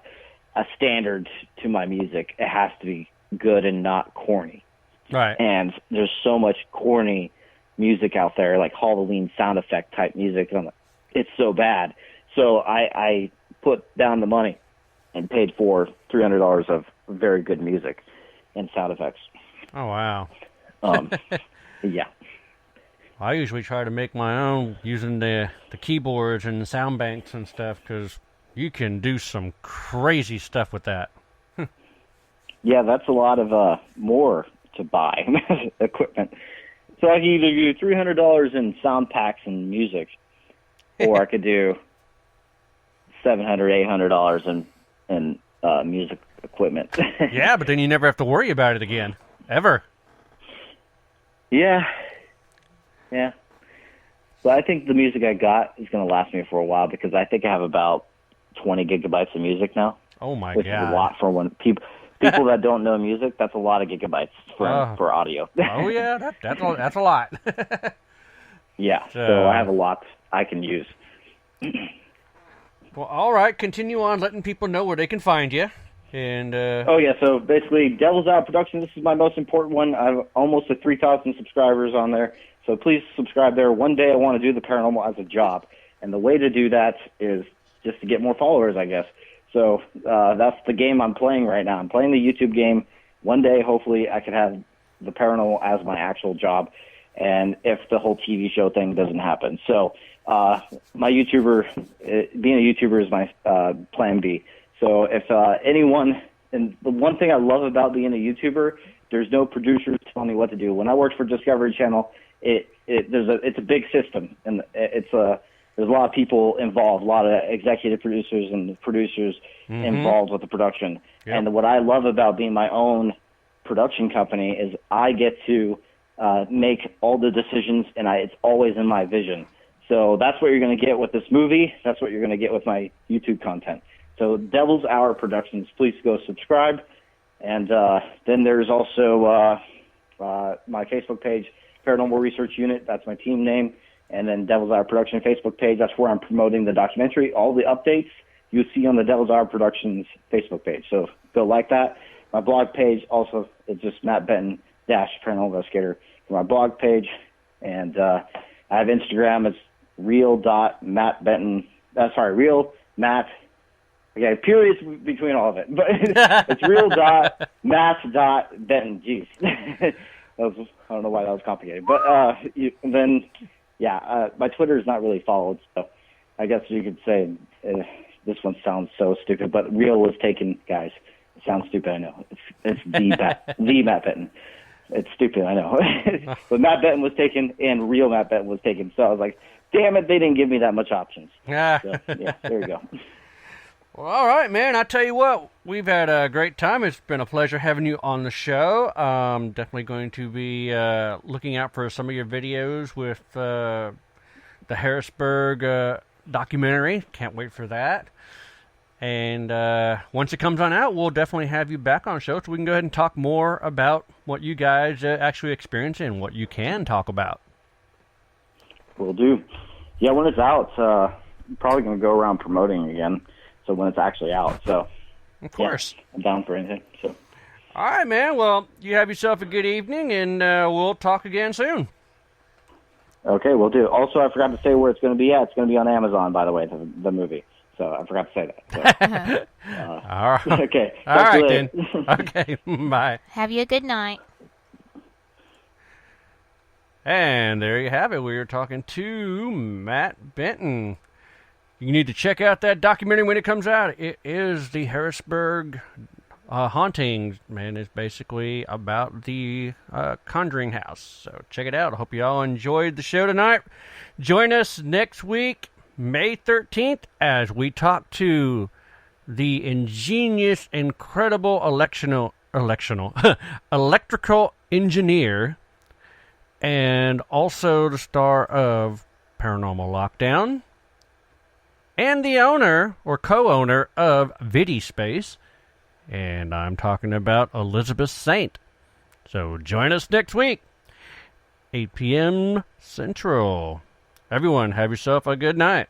a standard to my music. It has to be good and not corny. Right. And there's so much corny music out there, like Halloween sound effect type music. And it's so bad. So I put down the money and paid for $300 of very good music and sound effects. Oh, wow. Yeah. I usually try to make my own using the keyboards and the sound banks and stuff because you can do some crazy stuff with that. Yeah, that's a lot of more to buy equipment. So I could either do $300 in sound packs and music, or I could do $700, $800 in music equipment. Yeah, but then you never have to worry about it again, ever. Yeah. But I think the music I got is going to last me for a while because I think I have about 20 gigabytes of music now. Oh, my which God. Which is a lot for when people that don't know music, that's a lot of gigabytes for audio. Oh, yeah, that's a lot. Yeah, so I have a lot I can use. Well, all right, continue on letting people know where they can find you. And so basically, Devil's Hour Productions, this is my most important one. I have almost 3,000 subscribers on there, so please subscribe there. One day I want to do the paranormal as a job, and the way to do that is just to get more followers, I guess. So that's the game I'm playing right now. I'm playing the YouTube game. One day, hopefully, I could have the paranormal as my actual job, and if the whole TV show thing doesn't happen. So being a YouTuber is my plan B. So if anyone, and the one thing I love about being a YouTuber, there's no producers telling me what to do. When I worked for Discovery Channel, it's a big system, and there's a lot of people involved, a lot of executive producers and producers involved with the production. Yep. And what I love about being my own production company is I get to make all the decisions, and it's always in my vision. So that's what you're going to get with this movie. That's what you're going to get with my YouTube content. So Devil's Hour Productions, please go subscribe. And then there's also my Facebook page, Paranormal Research Unit. That's my team name. And then Devil's Hour Production Facebook page. That's where I'm promoting the documentary. All the updates you'll see on the Devil's Hour Productions Facebook page. So go like that. My blog page also is just Matt Benton - Paranormal Investigator for my blog page. And I have Instagram. It's real.mattbenton. Real Matt. Okay, periods between all of it. But it's real.matt.benton. Jeez. I don't know why that was complicated. But my Twitter is not really followed, so I guess you could say this one sounds so stupid. But real was taken, guys. It sounds stupid, I know. It's the Matt Benton. It's stupid, I know. But Matt Benton was taken, and real Matt Benton was taken. So I was like, damn it, they didn't give me that much options. So, yeah, there you go. Well, all right, man. I tell you what, we've had a great time. It's been a pleasure having you on the show. Definitely going to be looking out for some of your videos with the Harrisburg documentary. Can't wait for that. And once it comes on out, we'll definitely have you back on the show so we can go ahead and talk more about what you guys actually experience and what you can talk about. Will do. Yeah, when it's out, I'm probably going to go around promoting again. So when it's actually out, so of course, yeah, I'm down for anything. So, all right, man. Well, you have yourself a good evening, and we'll talk again soon. Okay, we'll do. Also, I forgot to say where it's going to be at. It's going to be on Amazon, by the way, the movie. So I forgot to say that. So, all right. Okay. All right, then. Okay, bye. Have you a good night. And there you have it. We were talking to Matt Benton. You need to check out that documentary when it comes out. It is the Harrisburg Hauntings, man. It's basically about the Conjuring House. So check it out. I hope you all enjoyed the show tonight. Join us next week, May 13th, as we talk to the ingenious, incredible electrical engineer, and also the star of Paranormal Lockdown, and the owner or co-owner of VidiSpace, and I'm talking about Elizabeth Saint. So join us next week, 8 p.m. Central. Everyone, have yourself a good night.